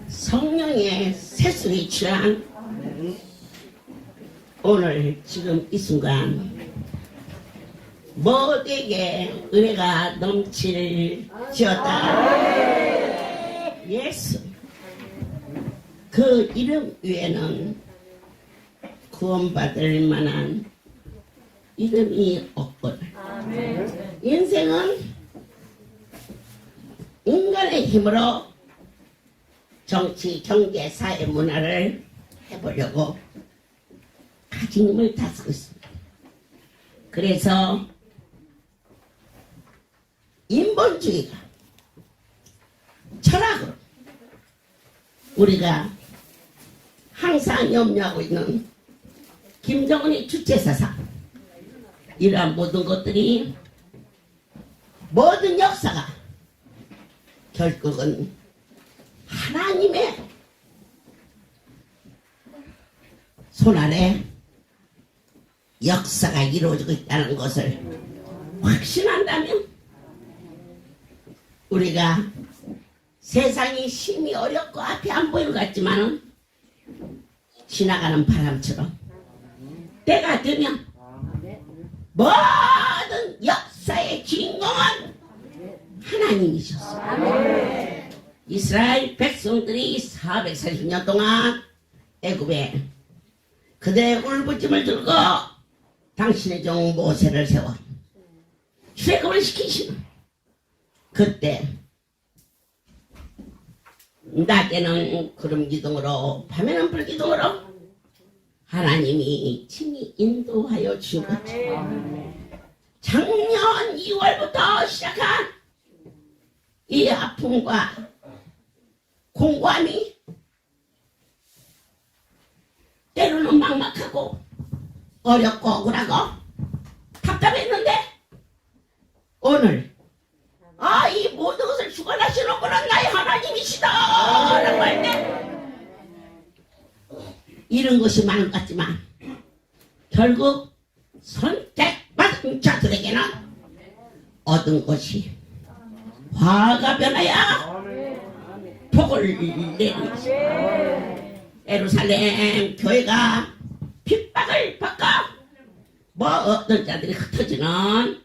성령의 세술이 취한 오늘 지금 이 순간 모두에게 은혜가 넘칠지어다. 예수 그 이름 위에는 구원받을 만한 이름이 없거든. 인생은 인간의 힘으로 정치, 경제, 사회, 문화를 해보려고 가진 힘을 다 쓰고 있습니다. 그래서 인본주의가 철학으로 우리가 항상 염려하고 있는 김정은의 주체사상, 이러한 모든 것들이 모든 역사가 결국은 하나님의 손아래 역사가 이루어지고 있다는 것을 확신한다면 우리가 세상이 심히 어렵고 앞이 안 보이는 것 같지만 지나가는 바람처럼 때가 되면 모든 역사의 주인공은 하나님이셨어요. 이스라엘 백성들이 440년 동안 애굽에 그대의 울부짖음을 들고 당신의 종 모세를 세워 출애굽을 시키시는 그때 낮에는 구름 기둥으로 밤에는 불 기둥으로 하나님이 친히 인도하여 주신 거죠. 작년 2월부터 시작한 이 아픔과 공고함이 때로는 막막하고 어렵고 억울하고 답답했는데 오늘 이 모든 것을 주관하시는 분은 나의 하나님이시다 라고 할 때 이런 것이 많은 것 같지만 결국 선택받은 자들에게는 얻은 것이 화가 변하여 복을 내는 것입니다. 예루살렘 교회가 핍박을 받고 어떤 자들이 흩어지는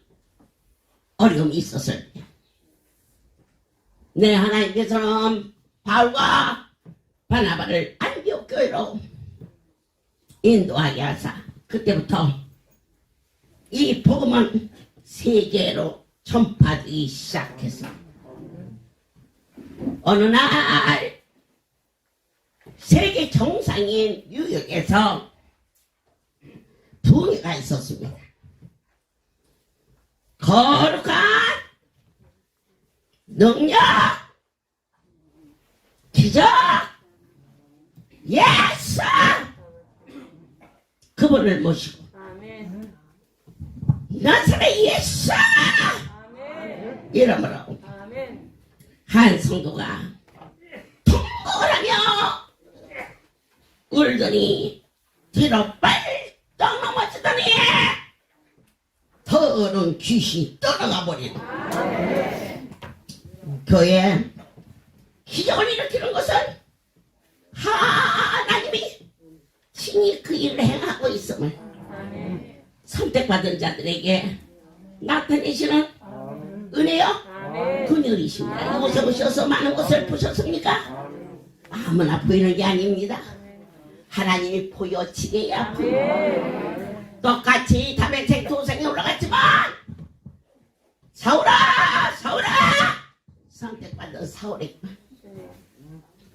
어려움이 있었을 때 내 하나님께서는 바울과 바나바를 안디옥 교회로 인도하게 하사 그때부터 이 복음은 세계로 전파되기 시작했어. 어느 날 세계 정상인 뉴욕에서 부흥회가 있었습니다. 거룩한 능력, 기적, 예수 그분을 모시고 나사렛 예수 이름으로 한 성도가 통곡을 하며 울더니 뒤로 빨떡 넘어지더니 더러운 귀신이 떠나가 버리는 교회에 기적을 일으키는 것은 하나님이 친히 그 일을 행하고 있음을 선택받은 자들에게 나타내시는 은혜요 긍휼이십니다. 이곳에 오셔서 많은 것을 보셨습니까? 아무나 보이는 게 아닙니다. 하나님이 보여지게야 보여. 똑같이 다메섹 도상에 올라갔지만 사울아 사울아 선택받은 사울에게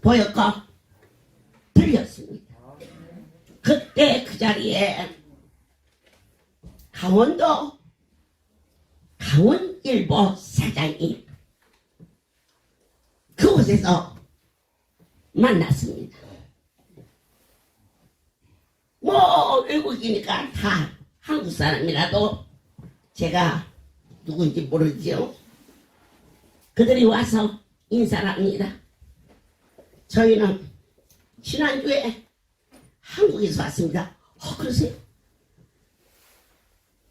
보였고 들렸습니다. 그때 그 자리에 강원일보 사장이 그곳에서 만났습니다. 외국이니까 다 한국 사람이라도 제가 누군지 모르지요. 그들이 와서 인사를 합니다. 저희는 지난주에 한국에서 왔습니다. 그러세요?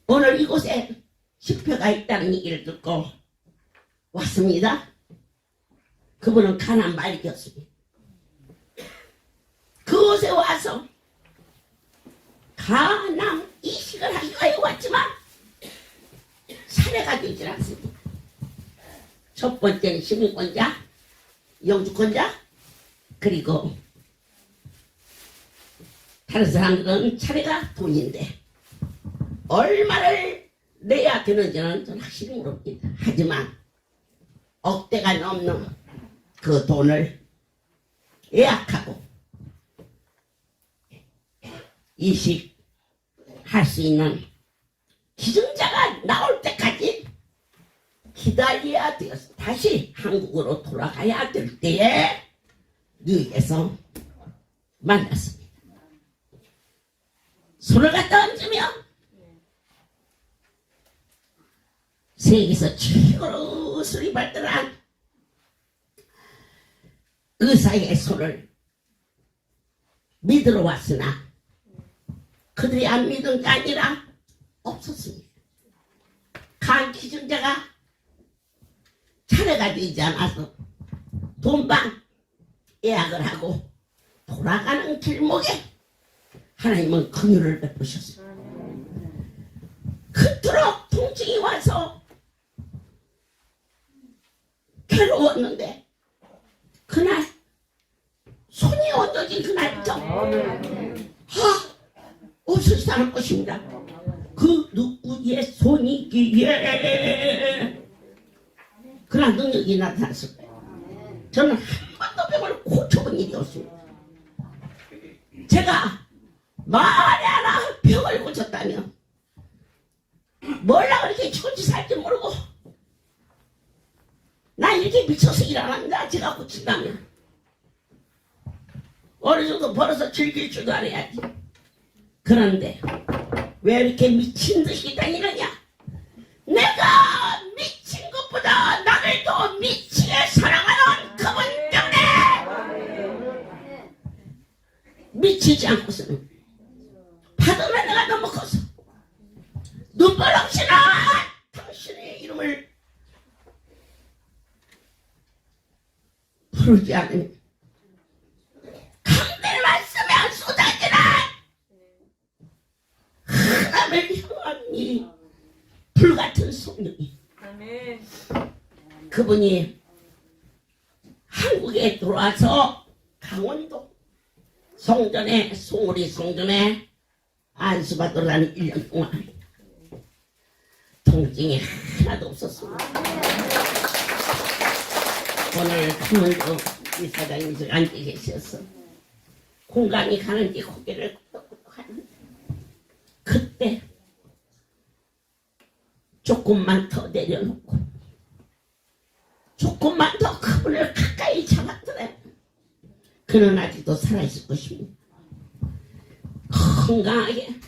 오늘 이곳에 집회가 있다는 얘기를 듣고 왔습니다. 그분은 가난 말기였습니다. 그곳에 와서 가남 이식을 하기 위해 왔지만 사례가 되질 않습니다. 첫 번째는 시민권자, 영주권자, 그리고 다른 사람들은 차례가 돈인데 얼마를 내야 되는지는 저는 확실히 모릅니다. 하지만 억대가 넘는 그 돈을 예약하고 이식할 수 있는 기증자가 나올 때까지 기다려야 되었어. 다시 한국으로 돌아가야 될 때에 뉴욕에서 만났습니다. 손을 갖다 얹으며 세계에서 최고로 의술이 발달한 의사의 손을 믿으러 왔으나 그들이 안 믿은 게 아니라 없었습니다. 간 기증자가 차례가 되지 않아서 돈방 예약을 하고 돌아가는 길목에 하나님은 긍휼을 베푸셨어요. 그토록 통증이 와서 괴로웠는데 그날 손이 얹어진 그날부터 없을 수 않을 것입니다. 그 누구의 손이기에 그런 능력이 나타났을 거예요. 저는 한 번도 병을 고쳐본 일이 없습니다. 제가 만에 하나 병을 고쳤다면 뭘라 그렇게 죽을지 살지 모르고 나 이렇게 미쳐서 일어난다 제가 고친다면 어느 정도 벌어서 즐길 줄도 알아야지. 그런데 왜 이렇게 미친 듯이 다니느냐? 내가 미친 것보다 나를 더 미치게 사랑하는 그분 때문에 미치지 않고서는 받으면 내가 너무 커서 눈물 없이는 당신의 이름을 부르지 않으면 강들 말씀에 쏟아지는 하나님을 향한 이 불같은 성령이 그분이 한국에 들어와서 강원도 송전에 송우리 송전에 안수받으라는 1년 동안 통증이 하나도 없었습니다. 오늘 강원도 이사장님이 저기 앉아 계셔서 공감이 가는지 고개를 끄덕끄덕 하는데 그때 조금만 더 내려놓고 조금만 더 그분을 가까이 잡았더래 그는 아직도 살아있을 것입니다. 건강하게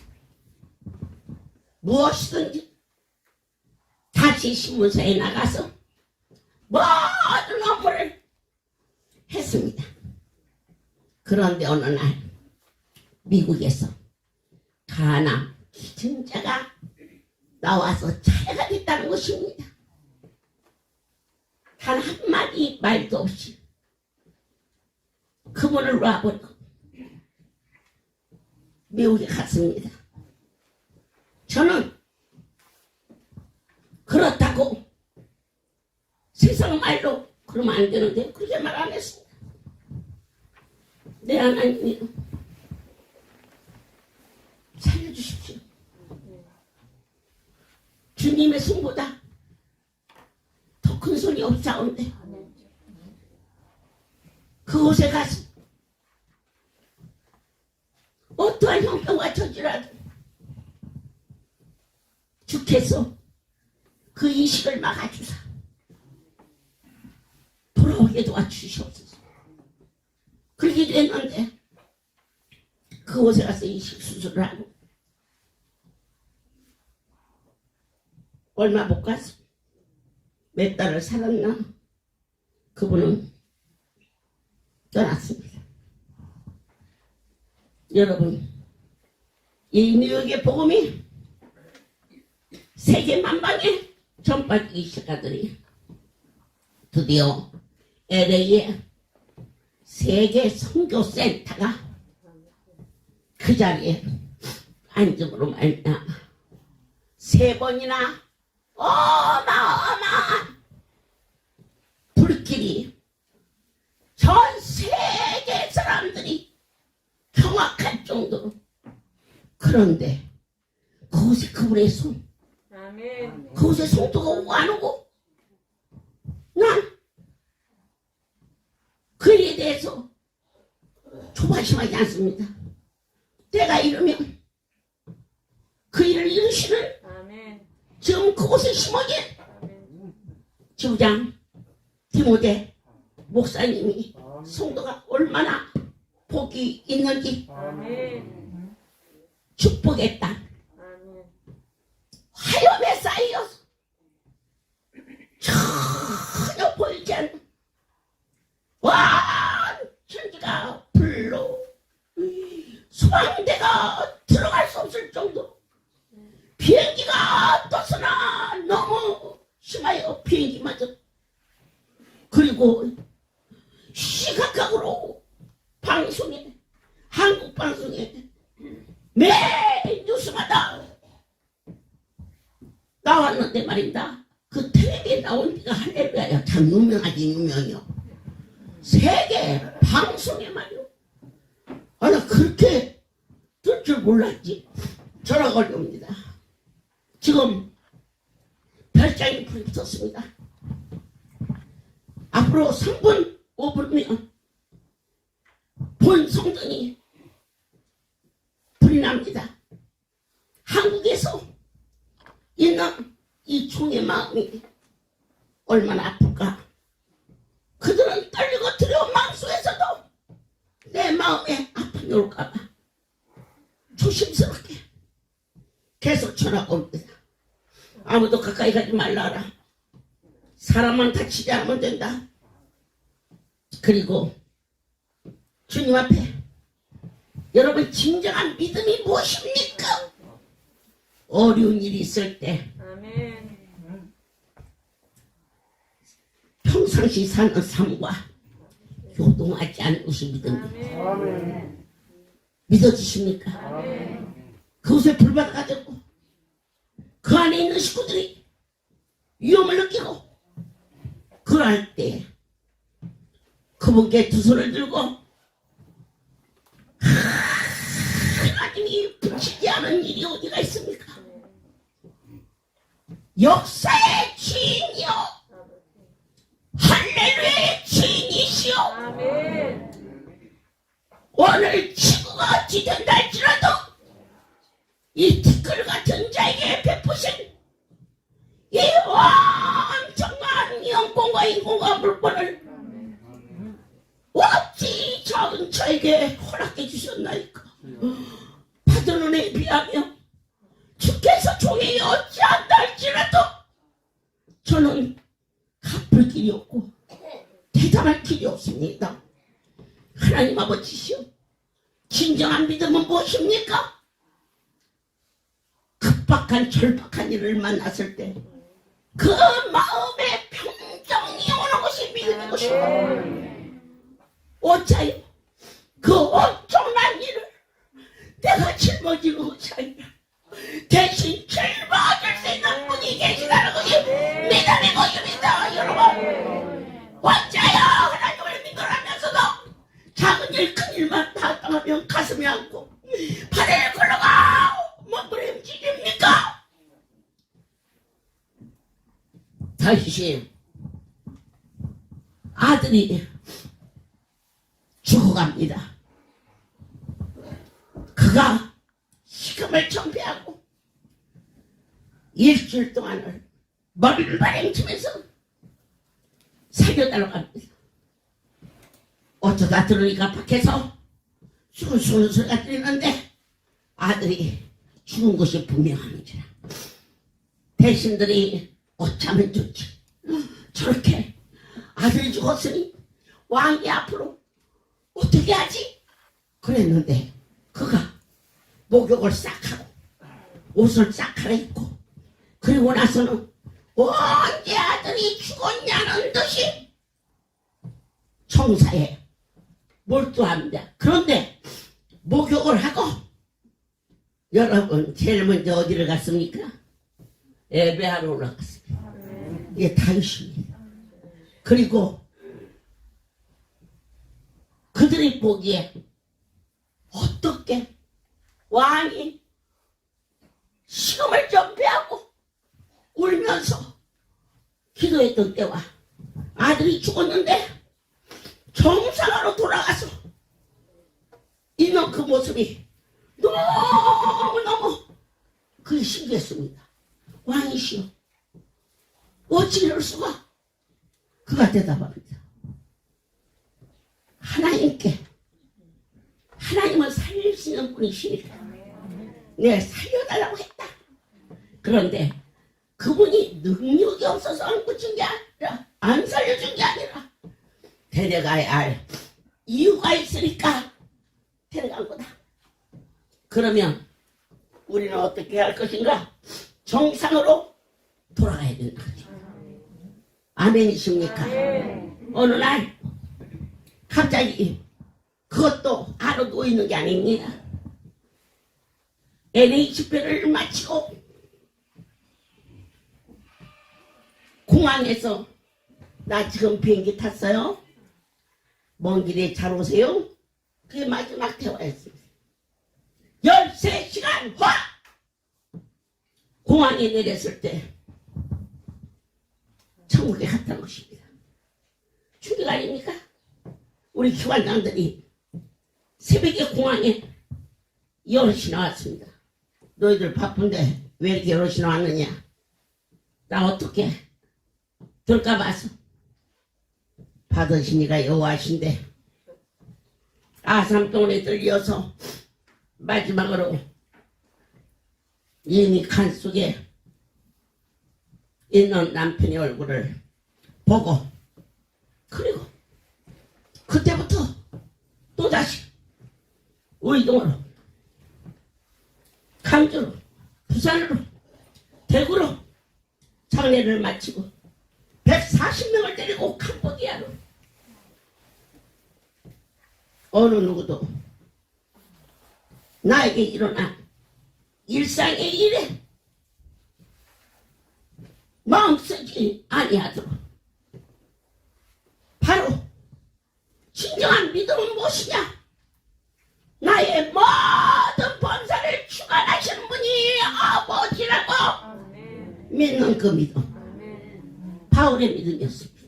무엇이든지 다시 신문사에 나가서 모든 업무를 했습니다. 그런데 어느 날 미국에서 가남 기증자가 나와서 차례가 됐다는 것입니다. 단 한마디 말도 없이 그분을 놔버리고 미국에 갔습니다. 저는 그렇다고 세상 말로 그러면 안 되는데 그렇게 말 안 했습니다. 내 하나님이요 살려주십시오. 주님의 손보다 더 큰 손이 없사온데 그곳에 가서 어떠한 형편과 처지라도 주께서 그 이식을 막아주사 돌아오게 도와주시옵소서. 그렇게 됐는데 그곳에 가서 이식 수술을 하고 얼마 못 가서 몇 달을 살았나 그분은 떠났습니다. 여러분 이 뉴욕의 복음이 세계 만방에 전파되기 시작하더니 드디어 LA에 세계 선교센터가 그 자리에 앉음으로 말미암아 3번이나 어마어마한 불길이 전 세계 사람들이 경악할 정도로. 그런데 그곳에 그분의 손, 아멘. 그곳에 성도가 오고 안 오고, 난 그 일에 대해서 조바심하지 않습니다. 때가 이르면 그 일을 이루시는 아멘. 지금 그곳에 심어진 아멘. 지부장 디모데 목사님이 성도가 얼마나 복이 있는지 아멘. 축복의 땅 아멘. 화염에 쌓여서 전혀 보이지 않는 천지가 불로 소방대가 들어갈 수 없을 정도로 비행기가 떴으나 너무 심하여 비행기마저. 그리고 시각각으로 방송에, 한국 방송에 매 뉴스마다 나왔는데 말입니다. 그 텔레비에 나온 데가 할렐루야야. 참 유명하지, 유명해요. 세계 방송에 말이요. 아, 나 그렇게 뜰 줄 몰랐지. 전화가 올려옵니다. 지금 별장이 불이 붙었습니다. 앞으로 3분, 5분이면 본 성전이 불이 납니다. 한국에서 있는 이 종의 마음이 얼마나 아플까. 그들은 떨리고 두려운 마음속에서도 내 마음에 아픔이 올까봐 조심스럽게 계속 전화가 옵니다. 아무도 가까이 가지 말라라. 사람만 다치지 않으면 된다. 그리고 주님 앞에 여러분 진정한 믿음이 무엇입니까? 어려운 일이 있을 때 아멘. 평상시 사는 삶과 요동하지 않는 것이 믿음입니다. 아멘. 믿어지십니까? 아멘. 그곳에 불 받아가지고 그 안에 있는 식구들이 위험을 느끼고 그럴 때 그분께 두 손을 들고 하나님이 붙이지 않은 일이 어디가 있습니까? 역사의 주인이요 할렐루야의 주인이시여. 아멘. 오늘 지구가 어찌 된다 할지라도 이 티끌 같은 자에게 베푸신 이 엄청난 영권과 인권과 물권을 어찌 작은 자에게 허락해 주셨나이까. 받은 은혜에 비하며 주께서 종에게 어찌한다 할지라도 저는 갚을 길이 없고 대답할 길이 없습니다. 하나님 아버지시여, 진정한 믿음은 무엇입니까? 급박한 절박한 일을 만났을 때 그 마음에 평정이 오는 것이 믿음인 것입니다. 어짜요? 그 엄청난 일을 내가 짊어지는 것이 아니라 대신 짊어질 수 있는 분이 계시다는 것이 믿음의 것입니다. 여러분, 어짜요? 하나님을 믿으라면서도 작은 일 큰 일만 다 당하면 가슴이 아프고 발을 굴러가 몸부림치십니까? 다시 아들이 죽어갑니다. 그가 식음을 청피하고 일주일 동안을 머리바람치면서 살려달라고 합니다. 어쩌다 들으니까 밖에서 수근수근 소리가 들리는데 아들이 죽은 것이 분명한지라. 대신들이 어쩌면 좋지. 저렇게 아들이 죽었으니 왕이 앞으로 어떻게 하지? 그랬는데 그가 목욕을 싹 하고 옷을 싹 갈아입고 그리고 나서는 언제 아들이 죽었냐는 듯이 청사에 몰두합니다. 그런데 목욕을 하고 여러분 제일 먼저 어디를 갔습니까? 예배하러 올라갔습니다. 이게 다윗입니다. 그리고 그들이 보기에 어떻게 왕이 시험을 전폐하고 울면서 기도했던 때와 아들이 죽었는데 정상으로 돌아가서 있는 그 모습이 너무너무 그게 신기했습니다. 왕이시여 어찌 이럴 수가? 그가 대답합니다. 하나님은 살릴 수 있는 분이시니까 내가 살려달라고 했다. 그런데 그분이 능력이 없어서 안 고친 게 아니라 안 살려준 게 아니라 데려가야 할 이유가 있으니까 데려간 거다. 그러면 우리는 어떻게 할 것인가? 정상으로 돌아가야 된다. 아멘이십니까? 어느 날 갑자기 그것도 알아 놓이는 게 아닙니다. NH배를 마치고 공항에서 나 지금 비행기 탔어요. 먼 길에 잘 오세요. 그게 마지막 대화였습니다. 13시간 화! 공항에 내렸을 때 천국에 갔다는 것입니다. 충격 아닙니까? 우리 기관장들이 새벽에 공항에 여럿이 나왔습니다. 너희들 바쁜데 왜 이렇게 여럿이 나왔느냐? 나 어떻게 들까 봐서 받으시니까 여호와신데 아삼동에 들려서 마지막으로 이미 간 속에 있는 남편의 얼굴을 보고 그리고 그때부터 또다시 의동으로 강주로 부산으로 대구로 장례를 마치고 140명을 데리고 캄보디아로 어느 누구도 나에게 일어난 일상의 일에 마음 쓰지 아니하도록 바로 진정한 믿음은 무엇이냐? 나의 모든 범사를 주관하시는 분이 아버지라고 믿는 그 믿음, 바울의 믿음이었습니다.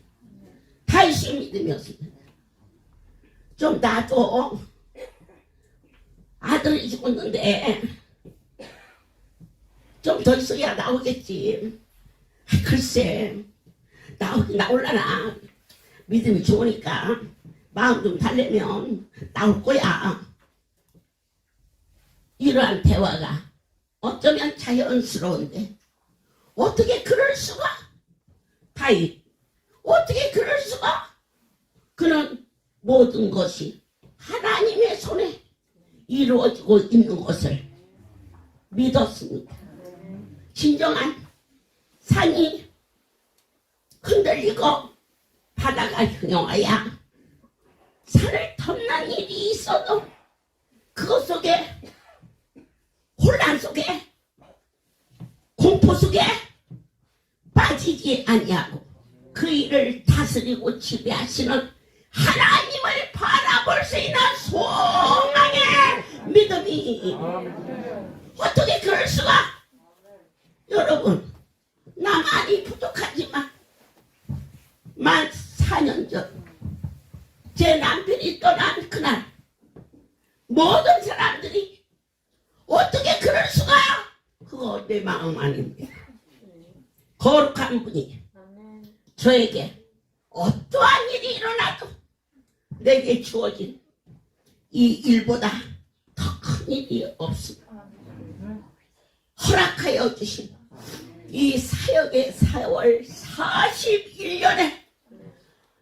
다윗의 믿음이었습니다. 좀 나도 아들이 죽었는데 좀 더 있어야 나오겠지. 글쎄 나올라나. 믿음이 좋으니까 마음 좀 달래면 나올 거야. 이러한 대화가 어쩌면 자연스러운데 어떻게 그럴 수가? 다윗 어떻게 그럴 수가? 그는 모든 것이 하나님의 손에 이루어지고 있는 것을 믿었습니다. 진정한 산이 흔들리고 바다가 형용하여 산을 덮는 일이 있어도 그것 속에 혼란 속에 공포 속에 빠지지 아니하고 그 일을 다스리고 지배하시는 하나님을 바라볼 수 있는 소망의 믿음이 어떻게 그럴 수가? 여러분 나 많이 부족하지만 만 4년 전 제 남편이 떠난 그날 모든 사람들이 어떻게 그럴 수가? 그거 내 마음 아닙니다. 거룩한 분이 저에게 어떠한 일이 일어나도 내게 주어진 이 일보다 더 큰 일이 없습니다. 허락하여 주신 이 사역의 4월 41년에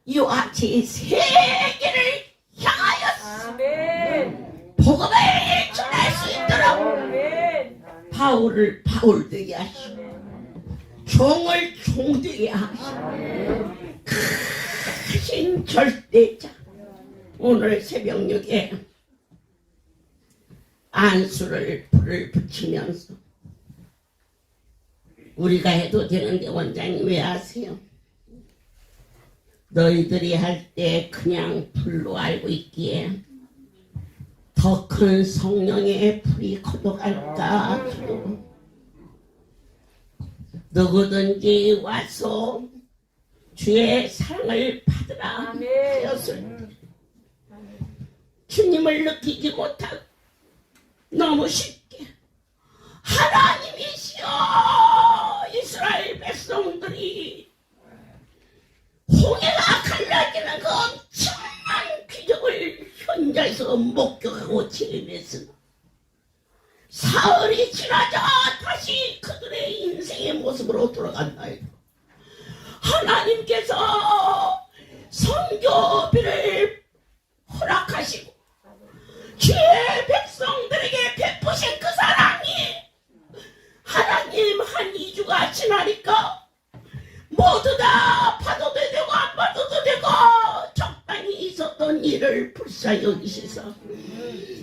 이와 같이 세계를 향하여 복음을 전할 수 있도록 바울을 바울되게 하시고 종을 종되게 하시고 크신 절대자 오늘 새벽녘에 안수를 불을 붙이면서 우리가 해도 되는데 원장님 왜 하세요? 너희들이 할 때 그냥 불로 알고 있기에 더 큰 성령의 불이 거둬갈까 기도. 누구든지 와서 주의 사랑을 받으라 하였을 때 주님을 느끼지 못하고 너무 쉽게 하나님이시여 이스라엘 백성들이 홍해가 갈라지는 그 엄청난 기적을 현장에서 목격하고 체험했으나 사흘이 지나자 다시 그들의 인생의 모습으로 돌아간다해도 하나님께서 선교비를 허락하시고 주의 백성들에게 베푸신 그 사랑이 하나님 한 2주가 지나니까 모두 다 봐도 되고 안 봐도 되고 적당히 있었던 일을 불쌍히 여기셔서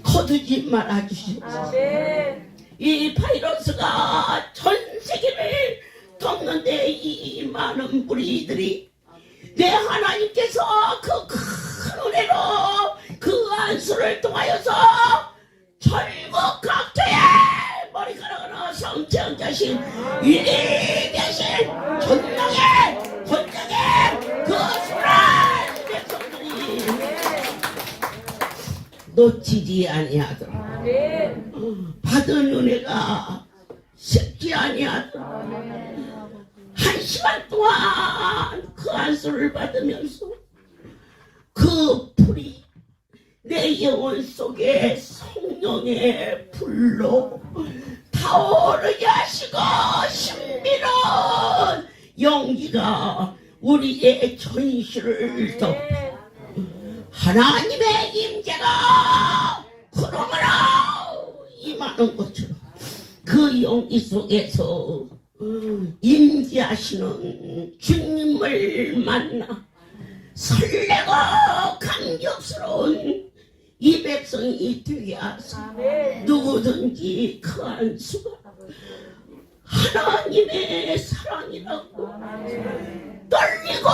거두지 말아주시옵소서. 아멘. 이 바이러스가 전 세계를 덮는데 이 많은 무리들이 내 하나님께서 그 큰 은혜로 그 안수를 통하여서 전국 각처에 머리카락으로 성취한 자신 위대하신 전능의 권능의 그 수란 백성들이 놓치지 아니하도록 아멘. 받은 은혜가 쉽지 아니하도록 한 시간 동안 그 안수를 받으면서 그 불이 내 영혼 속에 성령의 불로 타오르게 하시고 신비로운 용기가 우리의 전실을 덮어 하나님의 임재가 구름으로 임하는 것처럼 그 용기 속에서 임재하시는 주님을 만나 설레고 감격스러운 이 백성이 되게 하사 아멘. 누구든지 그 안수가 하나님의 사랑이라고 떨리고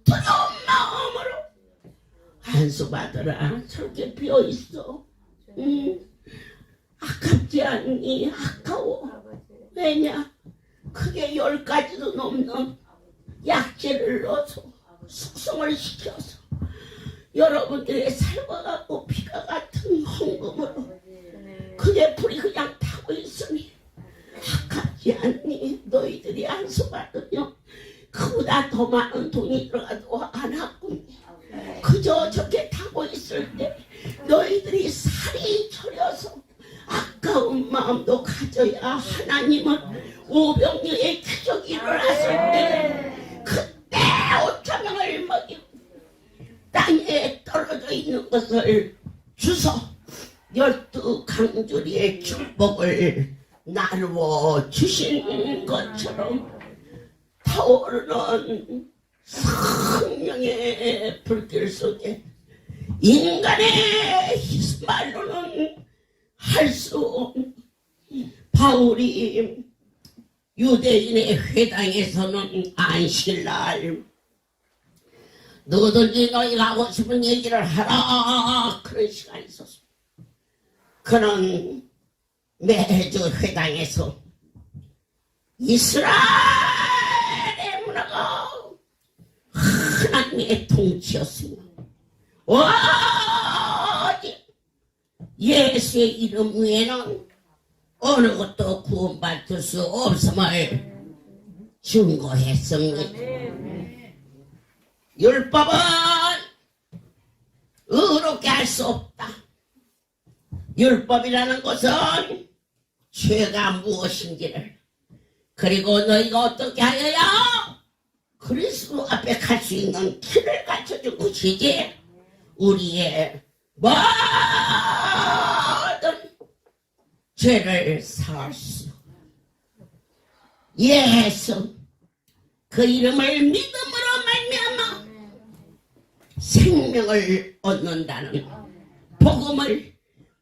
두려운 마음으로 안수 받으라. 저렇게 비어있어. 아깝지 않니? 아까워. 왜냐? 그게 10가지도 넘는 약재를 넣어서 숙성을 시켜서 여러분들의 살과 같고 피가 같은 헌금으로 그게 불이 그냥 타고 있으니 아깝지 않니? 너희들이 안수 받으면 그보다 더 많은 돈이 들어가도 안 아깝니? 그저 저렇게 타고 있을 때 너희들이 살이 저려서 아까운 마음도 가져야 하나님은 오병이어의 기적이 일어났을 때 그때 5,000명을 먹이고 땅에 떨어져 있는 것을 주소 12강조리의 축복을 나누어 주신 것처럼 타오르는 성령의 불길 속에 인간의 말로는 할 수 없는 바울이 유대인의 회당에서는 안식일날 누구든지 너희가 하고 싶은 얘기를 하라 그런 시간이 있었습니다. 그는 매주 회당에서 이스라엘의 문화가 하나님의 통치였습니다. 오직 예수의 이름 외에는 어느 것도 구원받을 수 없음을 증거했습니다. 율법은 의롭게 할 수 없다. 율법이라는 것은 죄가 무엇인지를 그리고 너희가 어떻게 하여야 그리스도 앞에 갈 수 있는 길을 가르쳐준 것이지 우리의 모든 죄를 사할 수 예수 그 이름을 믿음으로 말미암아 생명을 얻는다는 복음을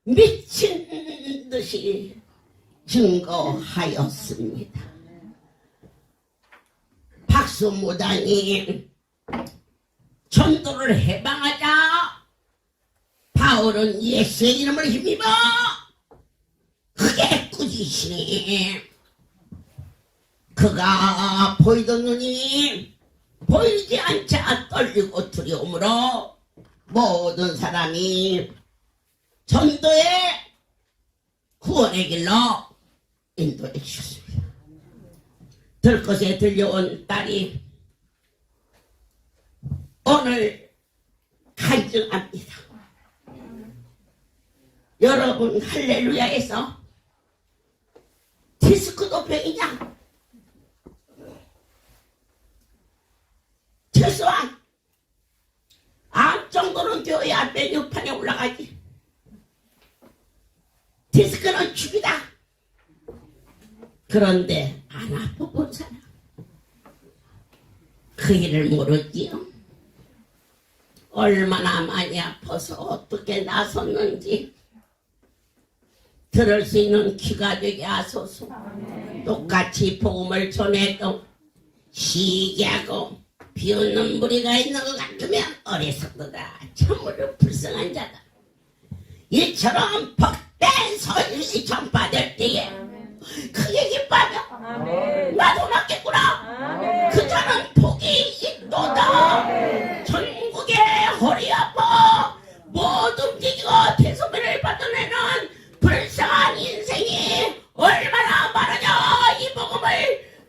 미친 듯이 증거하였습니다. 박수무당이 전도를 해방하자 바울은 예수의 이름을 힘입어 크게 꾸짖으니 그가 보이던 눈이 보이지 않자 떨리고 두려움으로 모든 사람이 전도의 구원의 길로 인도해 주셨습니다. 들것에 들려온 딸이 오늘 간증합니다. 여러분 할렐루야에서 디스크도 병이냐? 최소한 암 정도는 되어야 메뉴판에 올라가지. 디스크는 죽이다. 그런데 안 아파본 사람 그 일을 모르지요. 얼마나 많이 아파서 어떻게 나섰는지 들을 수 있는 귀가 되게 하소서. 똑같이 복음을 전해도 시기하고 비웃는 무리가 있는 것 같으면 어리석다. 참으로 불쌍한 자다. 이처럼 복된 소식이 전파될 때에 크게 기뻐하며 나도 낫겠구나. 그 자는 복이 있도다. 전국에 허리 아파 못 움직이고 대소변을 받아내는 불쌍한 인생이 얼마나 많으냐. 이 복음을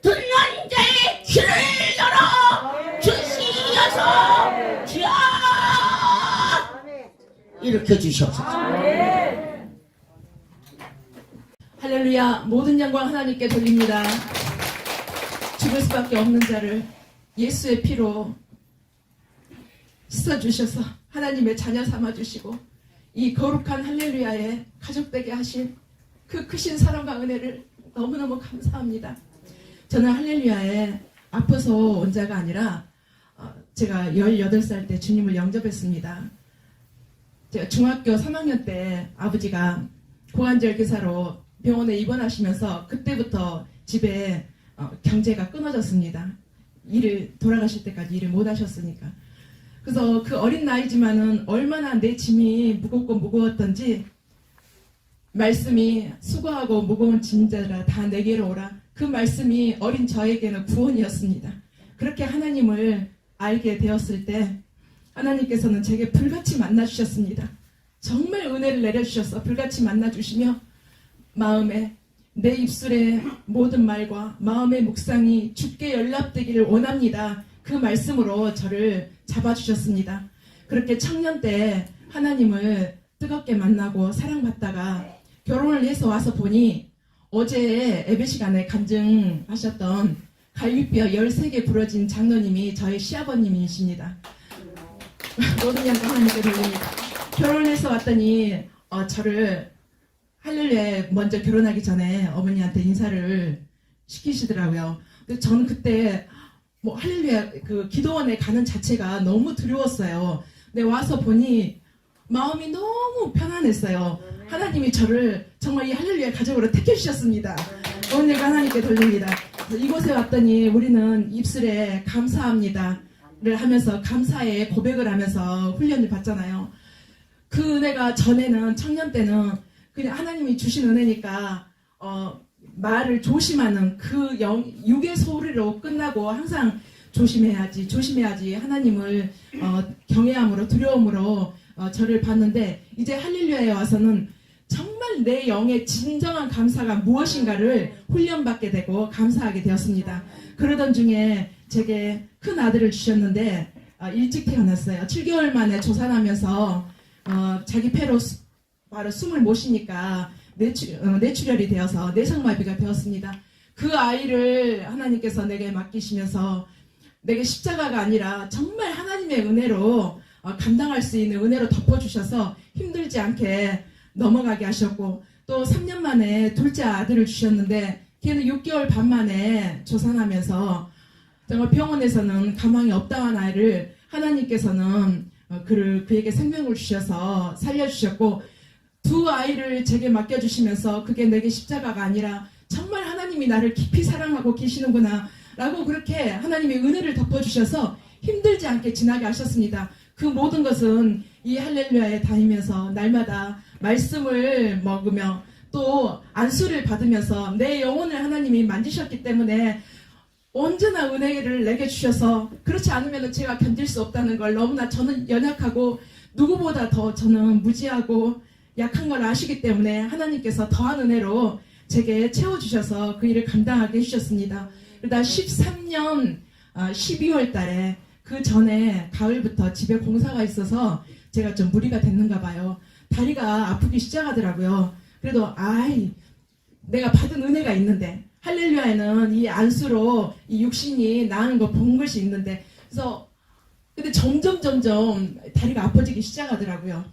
듣는 자의 귀를 열어 주시어서 주여 일으켜 주시옵소서. 할렐루야. 모든 영광 하나님께 돌립니다. 죽을 수밖에 없는 자를 예수의 피로 씻어주셔서 하나님의 자녀 삼아주시고 이 거룩한 할렐루야에 가족되게 하신 그 크신 사랑과 은혜를 너무너무 감사합니다. 저는 할렐루야에 아파서 온 자가 아니라 제가 18살 때 주님을 영접했습니다. 제가 중학교 3학년 때 아버지가 고관절 기사로 병원에 입원하시면서 그때부터 집에 경제가 끊어졌습니다. 돌아가실 때까지 일을 못 하셨으니까. 그래서 그 어린 나이지만은 얼마나 내 짐이 무겁고 무거웠던지 말씀이 수고하고 무거운 짐자라 다 내게로 오라. 그 말씀이 어린 저에게는 구원이었습니다. 그렇게 하나님을 알게 되었을 때 하나님께서는 제게 불같이 만나주셨습니다. 정말 은혜를 내려주셔서 불같이 만나주시며 마음에 내 입술의 모든 말과 마음의 묵상이 주께 연락되기를 원합니다. 그 말씀으로 저를 잡아주셨습니다. 그렇게 청년 때 하나님을 뜨겁게 만나고 사랑받다가 결혼을 해서 와서 보니 어제 예배 시간에 간증하셨던 갈비뼈 13개 부러진 장로님이 저희 시아버님이십니다. 모든 영광 하나님께 돌립니다. 결혼해서 왔더니 저를 할렐루야에 먼저 결혼하기 전에 어머니한테 인사를 시키시더라고요. 근데 저는 그때 뭐 할렐루야 그 기도원에 가는 자체가 너무 두려웠어요. 근데 와서 보니 마음이 너무 편안했어요. 하나님이 저를 정말 이 할렐루야 가족으로 택해 주셨습니다. 오늘 하나님께 돌립니다. 이곳에 왔더니 우리는 입술에 감사합니다를 하면서 감사의 고백을 하면서 훈련을 받잖아요. 그 은혜가 전에는 청년 때는 그냥 하나님이 주신 은혜니까 말을 조심하는 그 육의 소리로 끝나고 항상 조심해야지 하나님을 경외함으로 두려움으로 저를 봤는데 이제 할렐루야에 와서는 정말 내 영의 진정한 감사가 무엇인가를 훈련받게 되고 감사하게 되었습니다. 그러던 중에 제게 큰 아들을 주셨는데 일찍 태어났어요. 7개월 만에 조산하면서 자기 폐로 바로 숨을 못 쉬니까 뇌출혈이 되어서 내성마비가 되었습니다. 그 아이를 하나님께서 내게 맡기시면서 내게 십자가가 아니라 정말 하나님의 은혜로 감당할 수 있는 은혜로 덮어주셔서 힘들지 않게 넘어가게 하셨고 또 3년 만에 둘째 아들을 주셨는데 걔는 6개월 반 만에 조산하면서 정말 병원에서는 가망이 없다한 아이를 하나님께서는 그에게 생명을 주셔서 살려주셨고 두 아이를 제게 맡겨주시면서 그게 내게 십자가가 아니라 정말 하나님이 나를 깊이 사랑하고 계시는구나 라고 그렇게 하나님의 은혜를 덮어주셔서 힘들지 않게 지나게 하셨습니다. 그 모든 것은 이 할렐루야에 다니면서 날마다 말씀을 먹으며 또 안수를 받으면서 내 영혼을 하나님이 만지셨기 때문에 언제나 은혜를 내게 주셔서 그렇지 않으면 제가 견딜 수 없다는 걸 너무나 저는 연약하고 누구보다 더 저는 무지하고 약한 걸 아시기 때문에 하나님께서 더한 은혜로 제게 채워주셔서 그 일을 감당하게 해주셨습니다. 그러다 13년 12월 달에 그 전에 가을부터 집에 공사가 있어서 제가 좀 무리가 됐는가 봐요. 다리가 아프기 시작하더라고요. 그래도 내가 받은 은혜가 있는데 할렐루야에는 이 안수로 이 육신이 나은 거 본 것이 있는데 그래서 근데 점점 다리가 아파지기 시작하더라고요.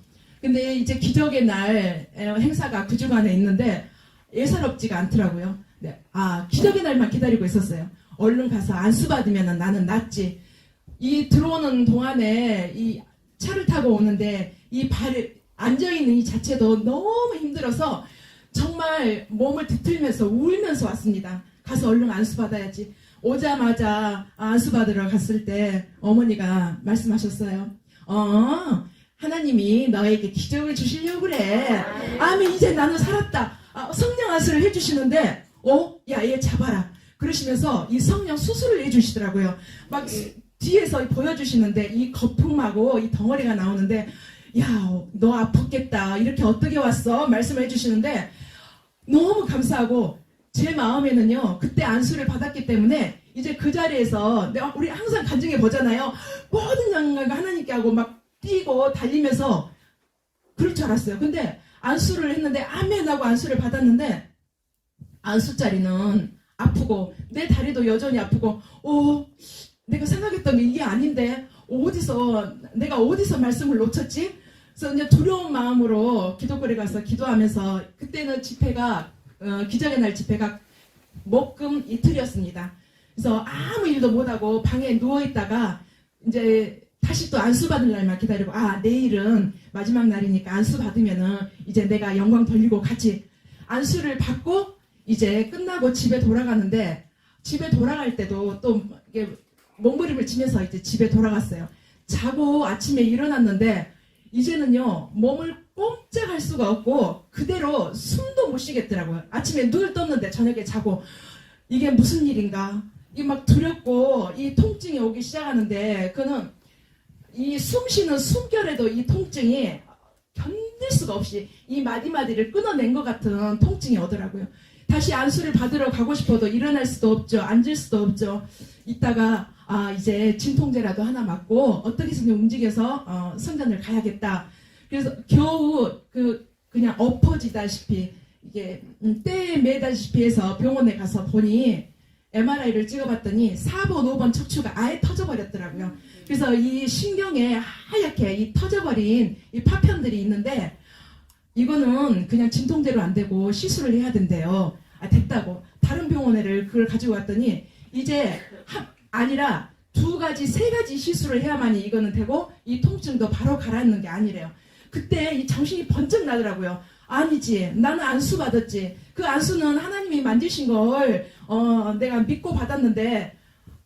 근데 이제 기적의 날 행사가 그 주간에 있는데 예사롭지가 않더라고요. 네. 기적의 날만 기다리고 있었어요. 얼른 가서 안수 받으면 나는 낫지. 이 들어오는 동안에 이 차를 타고 오는데 이 발에 앉아있는 이 자체도 너무 힘들어서 정말 몸을 뒤틀면서 울면서 왔습니다. 가서 얼른 안수 받아야지. 오자마자 안수 받으러 갔을 때 어머니가 말씀하셨어요. 하나님이 너에게 기적을 주시려고 그래. 아멘. 이제 나는 살았다. 성령 안수를 해주시는데 야 얘 잡아라. 그러시면서 이 성령 수술을 해주시더라고요. 막 뒤에서 보여주시는데 이 거품하고 이 덩어리가 나오는데 야 너 아팠겠다. 이렇게 어떻게 왔어? 말씀을 해주시는데 너무 감사하고 제 마음에는요 그때 안수를 받았기 때문에 이제 그 자리에서 우리 항상 간증해 보잖아요. 모든 영광을 하나님께 하고 막 뛰고 달리면서 그럴 줄 알았어요. 근데 안수를 했는데 아멘 하고 안수를 받았는데 안수 자리는 아프고 내 다리도 여전히 아프고 내가 생각했던 게 이게 아닌데 내가 어디서 말씀을 놓쳤지? 그래서 이제 두려운 마음으로 기도거리 가서 기도하면서 그때는 집회가 기적의 날 집회가 목금 이틀이었습니다. 그래서 아무 일도 못하고 방에 누워있다가 이제 다시 또 안수 받을 날만 기다리고 내일은 마지막 날이니까 안수 받으면은 이제 내가 영광 돌리고 같이 안수를 받고 이제 끝나고 집에 돌아가는데 집에 돌아갈 때도 또 이게 몸부림을 치면서 이제 집에 돌아갔어요. 자고 아침에 일어났는데 이제는요 몸을 꼼짝할 수가 없고 그대로 숨도 못 쉬겠더라고요. 아침에 눈을 떴는데 저녁에 자고 이게 무슨 일인가 이게 막 두렵고 이 통증이 오기 시작하는데 그는 이 숨쉬는 숨결에도 이 통증이 견딜 수가 없이 이 마디마디를 끊어낸 것 같은 통증이 오더라고요. 다시 안수를 받으러 가고 싶어도 일어날 수도 없죠. 앉을 수도 없죠. 이따가 이제 진통제라도 하나 맞고 어떻게든 움직여서 성전을 가야겠다. 그래서 겨우 그냥 엎어지다시피 이게 때에 매다시피 해서 병원에 가서 보니 MRI를 찍어봤더니 4번, 5번 척추가 아예 터져버렸더라고요. 그래서 이 신경에 하얗게 이 터져버린 이 파편들이 있는데 이거는 그냥 진통제로 안 되고 시술을 해야 된대요. 됐다고. 다른 병원에를 그걸 가지고 왔더니 이제 아니라 2가지, 3가지 시술을 해야만이 이거는 되고 이 통증도 바로 가라앉는 게 아니래요. 그때 이 정신이 번쩍 나더라고요. 아니지. 나는 안수 받았지. 그 안수는 하나님이 만드신 걸 내가 믿고 받았는데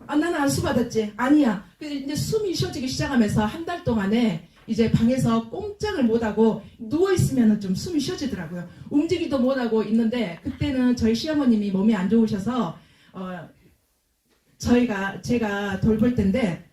나는 안수 받았지. 아니야. 이제 숨이 쉬어지기 시작하면서 한 달 동안에 이제 방에서 꼼짝을 못하고 누워있으면 좀 숨이 쉬어지더라고요. 움직이도 못하고 있는데 그때는 저희 시어머님이 몸이 안 좋으셔서 제가 돌볼 텐데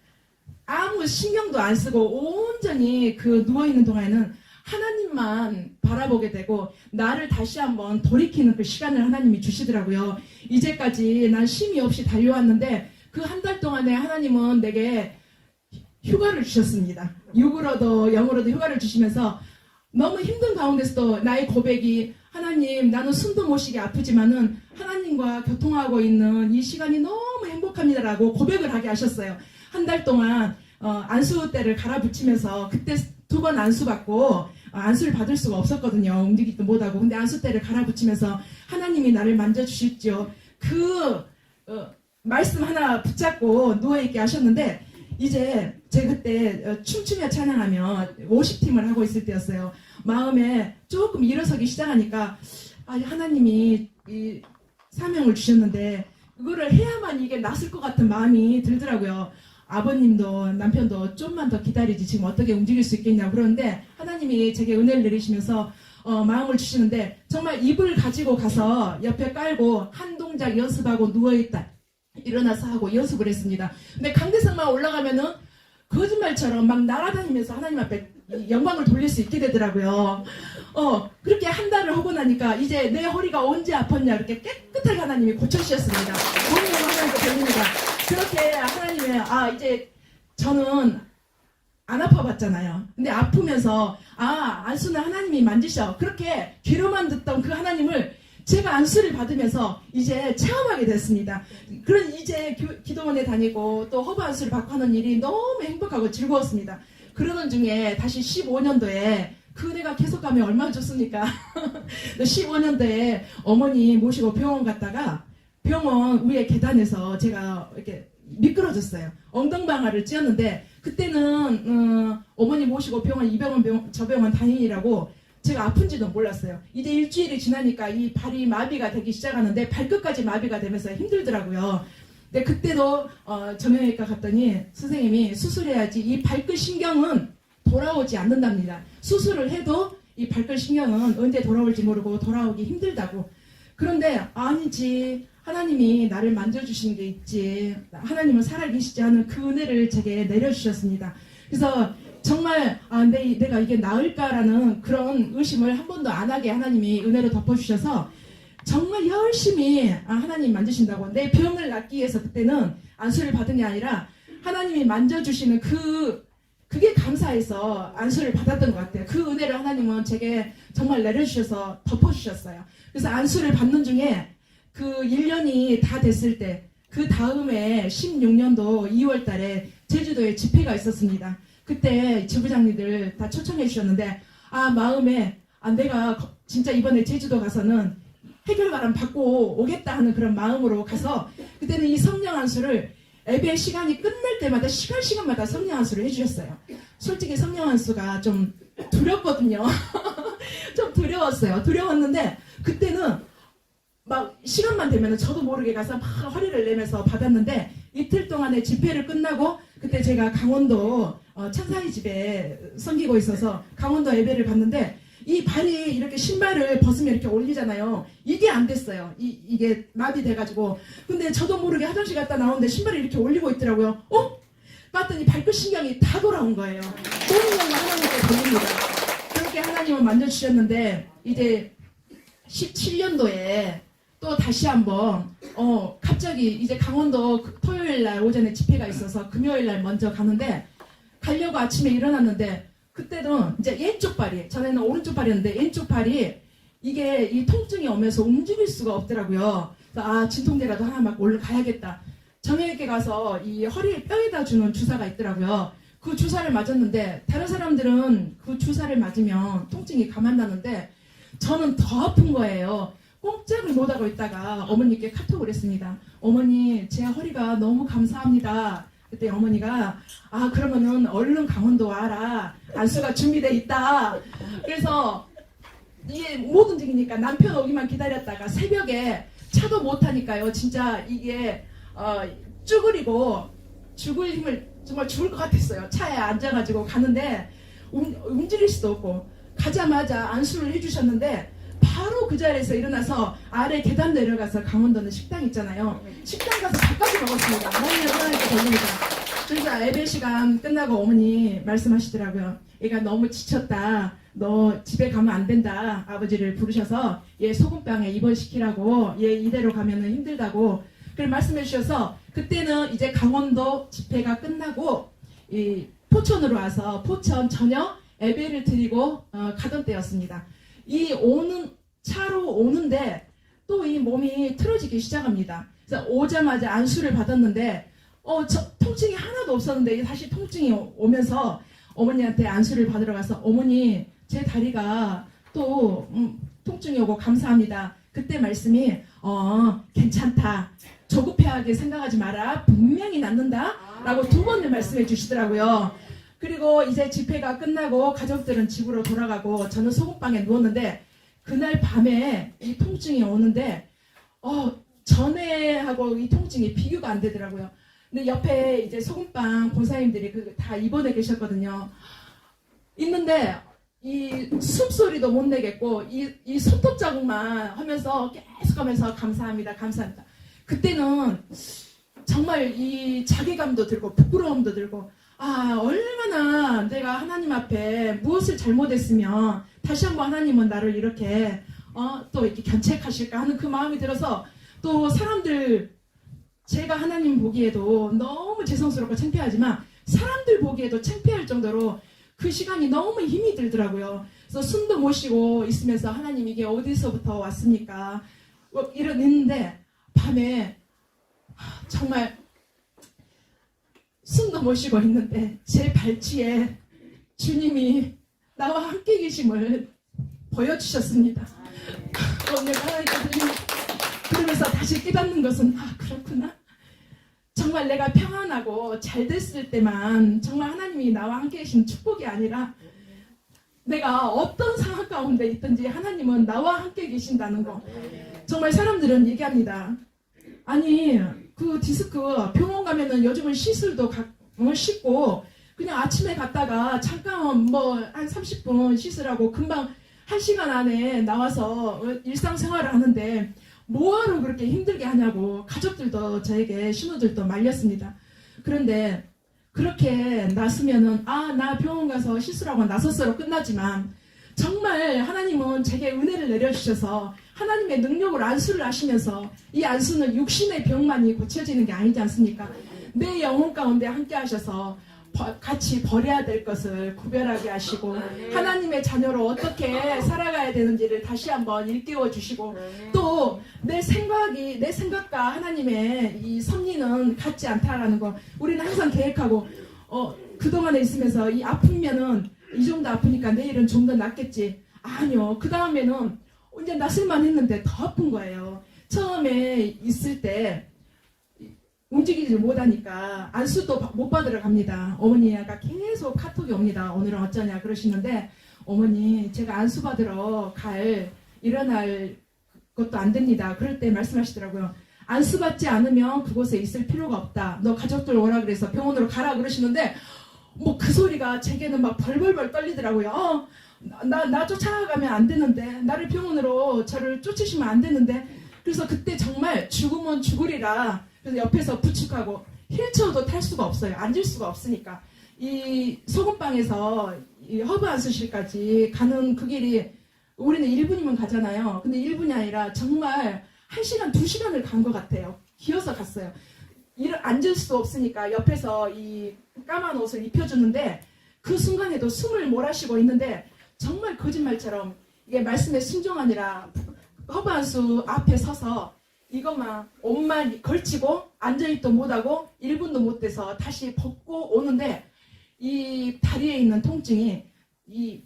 아무 신경도 안 쓰고 온전히 그 누워있는 동안에는 하나님만 바라보게 되고 나를 다시 한번 돌이키는 그 시간을 하나님이 주시더라고요. 이제까지 난 쉼이 없이 달려왔는데 그 한 달 동안에 하나님은 내게 휴가를 주셨습니다. 육으로도 영으로도 휴가를 주시면서 너무 힘든 가운데서도 나의 고백이 하나님 나는 숨도 못 쉬게 아프지만은 하나님과 교통하고 있는 이 시간이 너무 행복합니다라고 고백을 하게 하셨어요. 한 달 동안 안수대를 갈아붙이면서 그때 2번 안수 받고 안수를 받을 수가 없었거든요. 움직이지도 못하고. 근데 안수대를 갈아붙이면서 하나님이 나를 만져주셨죠. 말씀 하나 붙잡고 누워있게 하셨는데 이제 제가 그때 춤추며 찬양하며 50팀을 하고 있을 때였어요. 마음에 조금 일어서기 시작하니까 아, 하나님이 이 사명을 주셨는데 그거를 해야만 이게 낫을 것 같은 마음이 들더라고요. 아버님도 남편도 좀만 더 기다리지 지금 어떻게 움직일 수 있겠냐고 그러는데 하나님이 제게 은혜를 내리시면서 마음을 주시는데 정말 이불 가지고 가서 옆에 깔고 한 동작 연습하고 누워있다 일어나서 하고 연습을 했습니다. 근데 강대상만 올라가면은 거짓말처럼 막 날아다니면서 하나님 앞에 영광을 돌릴 수 있게 되더라고요. 그렇게 한 달을 하고 나니까 이제 내 허리가 언제 아팠냐 이렇게 깨끗하게 하나님이 고쳐주셨습니다. 너무너무 하나님께 드립니다. 그렇게 하나님의 이제 저는 안 아파봤잖아요. 근데 아프면서 안수는 하나님이 만지셔. 그렇게 귀로만 듣던 그 하나님을 제가 안수를 받으면서 이제 체험하게 됐습니다. 그런 이제 기도원에 다니고 또 허브 안수를 받고 하는 일이 너무 행복하고 즐거웠습니다. 그러는 중에 다시 15년도에 그 은혜가 계속 가면 얼마나 좋습니까? 15년도에 어머니 모시고 병원 갔다가 병원 위에 계단에서 제가 이렇게 미끄러졌어요. 엉덩방아를 찧었는데 그때는 어머니 모시고 병원 이 병원 저 병원 다니느라고 제가 아픈지도 몰랐어요. 이제 일주일이 지나니까 이 발이 마비가 되기 시작하는데 발끝까지 마비가 되면서 힘들더라고요. 근데 그때도 정형외과 갔더니 선생님이 수술해야지 이 발끝 신경은 돌아오지 않는답니다. 수술을 해도 이 발끝 신경은 언제 돌아올지 모르고 돌아오기 힘들다고. 그런데 아니지, 하나님이 나를 만져주신 게 있지, 하나님은 살아계시지 하는 그 은혜를 제게 내려주셨습니다. 그래서 정말 내가 이게 나을까라는 그런 의심을 한 번도 안 하게 하나님이 은혜로 덮어주셔서 정말 열심히 하나님 만지신다고 내 병을 낫기 위해서 그때는 안수를 받은 게 아니라 하나님이 만져주시는 그게 감사해서 안수를 받았던 것 같아요. 그 은혜를 하나님은 제게 정말 내려주셔서 덮어주셨어요. 그래서 안수를 받는 중에 그 1년이 다 됐을 때 그 다음에 16년도 2월 달에 제주도에 집회가 있었습니다. 그때 지부장님들 다 초청해 주셨는데 마음에 내가 진짜 이번에 제주도 가서는 해결바람 받고 오겠다 하는 그런 마음으로 가서 그때는 이 성령 안수를 예배 시간이 끝날 때마다 시간마다 성령 안수를 해주셨어요. 솔직히 성령 안수가 좀 두렵거든요. 좀 두려웠어요. 두려웠는데 그때는 막 시간만 되면 저도 모르게 가서 막 허리를 내면서 받았는데 이틀 동안의 집회를 끝나고 그때 제가 강원도 천사의 집에 섬기고 있어서 강원도 예배를 갔는데 이 발이 이렇게 신발을 벗으면 이렇게 올리잖아요. 이게 안 됐어요. 이게 마비돼가지고. 근데 저도 모르게 화장실 갔다 나오는데 신발이 이렇게 올리고 있더라고요. 봤더니 발끝 신경이 다 돌아온 거예요. 너무너무 하나님께 돌립니다. 그렇게 하나님은 만져주셨는데 이제 17년도에 또 다시 한번 갑자기 이제 강원도 토요일 날 오전에 집회가 있어서 금요일 날 먼저 가는데 가려고 아침에 일어났는데 그때는 이제 왼쪽 발이, 전에는 오른쪽 발이었는데 왼쪽 발이 이게 이 통증이 오면서 움직일 수가 없더라고요. 그래서 진통제라도 하나 막 올라가야겠다. 정형외과 가서 이 허리에 뼈에다 주는 주사가 있더라고요. 그 주사를 맞았는데 다른 사람들은 그 주사를 맞으면 통증이 가만 나는데 저는 더 아픈 거예요. 꼼짝을 못하고 있다가 어머니께 카톡을 했습니다. 어머니, 제 허리가 너무 감사합니다. 그때 어머니가 그러면은 얼른 강원도 와라. 안수가 준비돼 있다. 그래서 이게 못 움직이니까 남편 오기만 기다렸다가 새벽에 차도 못 타니까요. 진짜 이게 쭈그리고 죽을 힘을 정말 죽을 것 같았어요. 차에 앉아가지고 가는데 움직일 수도 없고 가자마자 안수를 해주셨는데 바로 그 자리에서 일어나서 아래 계단 내려가서 강원도는 식당 있잖아요. 식당 가서 밥까지 먹었습니다. 너무 하나님께 돌립니다. 그래서 예배 시간 끝나고 어머니 말씀하시더라고요. 얘가 너무 지쳤다. 너 집에 가면 안 된다. 아버지를 부르셔서 얘 소금방에 입원시키라고. 얘 이대로 가면 힘들다고. 그걸 말씀해 주셔서 그때는 이제 강원도 집회가 끝나고 이 포천으로 와서 포천 저녁 예배를 드리고 가던 때였습니다. 이 차로 오는데 또 이 몸이 틀어지기 시작합니다. 그래서 오자마자 안수를 받았는데 통증이 하나도 없었는데 다시 통증이 오면서 어머니한테 안수를 받으러 가서 어머니, 제 다리가 또 통증이 오고 감사합니다. 그때 말씀이 괜찮다. 조급해하게 생각하지 마라. 분명히 낫는다. 라고 두 번을 말씀해 주시더라고요. 그리고 이제 집회가 끝나고 가족들은 집으로 돌아가고 저는 소금방에 누웠는데 그날 밤에 이 통증이 오는데 전에하고 이 통증이 비교가 안 되더라고요. 근데 옆에 이제 소금방 권사님들이 다 입원해 계셨거든요. 있는데 이 숨소리도 못 내겠고 이 손톱 자국만 하면서 계속하면서 감사합니다, 감사합니다. 그때는 정말 이 자괴감도 들고 부끄러움도 들고 얼마나 내가 하나님 앞에 무엇을 잘못했으면 다시 한번 하나님은 나를 이렇게 또 이렇게 견책하실까 하는 그 마음이 들어서 또 사람들 제가 하나님 보기에도 너무 죄송스럽고 창피하지만 사람들 보기에도 창피할 정도로 그 시간이 너무 힘이 들더라고요. 그래서 숨도 못 쉬고 있으면서 하나님 이게 어디서부터 왔습니까? 이러는데 밤에 정말 숨도 못 쉬고 있는데 제 발치에 주님이 나와 함께 계심을 보여주셨습니다. 오늘 하나님께서 그러면서 다시 깨닫는 것은 그렇구나. 정말 내가 평안하고 잘 됐을 때만 정말 하나님이 나와 함께 계신 축복이 아니라 내가 어떤 상황 가운데 있든지 하나님은 나와 함께 계신다는 거. 정말 사람들은 얘기합니다. 아니 그 디스크 병원 가면은 요즘은 시술도 씻고 그냥 아침에 갔다가 잠깐 한 30분 시술하고 금방 1시간 안에 나와서 일상생활을 하는데 뭐하러 그렇게 힘들게 하냐고 가족들도 저에게 신우들도 말렸습니다. 그런데 그렇게 났으면은 나 병원 가서 시술하고 나섰어로 끝나지만 정말 하나님은 제게 은혜를 내려주셔서 하나님의 능력으로 안수를 하시면서 이 안수는 육신의 병만이 고쳐지는 게 아니지 않습니까? 내 영혼 가운데 함께 하셔서 같이 버려야 될 것을 구별하게 하시고 하나님의 자녀로 어떻게 살아가야 되는지를 다시 한번 일깨워 주시고 또 내 생각과 하나님의 이 섭리는 같지 않다라는 거 우리는 항상 계획하고 그동안에 있으면서 이 아프면은 이 정도 아프니까 내일은 좀 더 낫겠지. 아니요. 그 다음에는 이제 낫을만 했는데 더 아픈 거예요. 처음에 있을 때 움직이지 못하니까 안수도 못 받으러 갑니다. 어머니가 계속 카톡이 옵니다. 오늘은 어쩌냐 그러시는데 어머니 제가 안수 받으러 일어날 것도 안 됩니다. 그럴 때 말씀하시더라고요. 안수 받지 않으면 그곳에 있을 필요가 없다. 너 가족들 오라 그래서 병원으로 가라 그러시는데 그 소리가 제게는 막 벌벌벌 떨리더라고요. 나 쫓아가면 안 되는데 나를 병원으로 저를 쫓으시면 안 되는데 그래서 그때 정말 죽으면 죽으리라. 그래서 옆에서 부축하고 휠체어도 탈 수가 없어요. 앉을 수가 없으니까. 이 소금방에서 이 허브 안수실까지 가는 그 길이 우리는 1분이면 가잖아요. 근데 1분이 아니라 정말 1시간, 2시간을 간 것 같아요. 기어서 갔어요. 앉을 수 없으니까 옆에서 이 까만 옷을 입혀주는데 그 순간에도 숨을 몰아쉬고 있는데 정말 거짓말처럼 이게 말씀에 순종하니라 허브 안수 앞에 서서 이것만 옷만 걸치고 앉아있도 못하고 1분도 못 돼서 다시 벗고 오는데 이 다리에 있는 통증이 쓱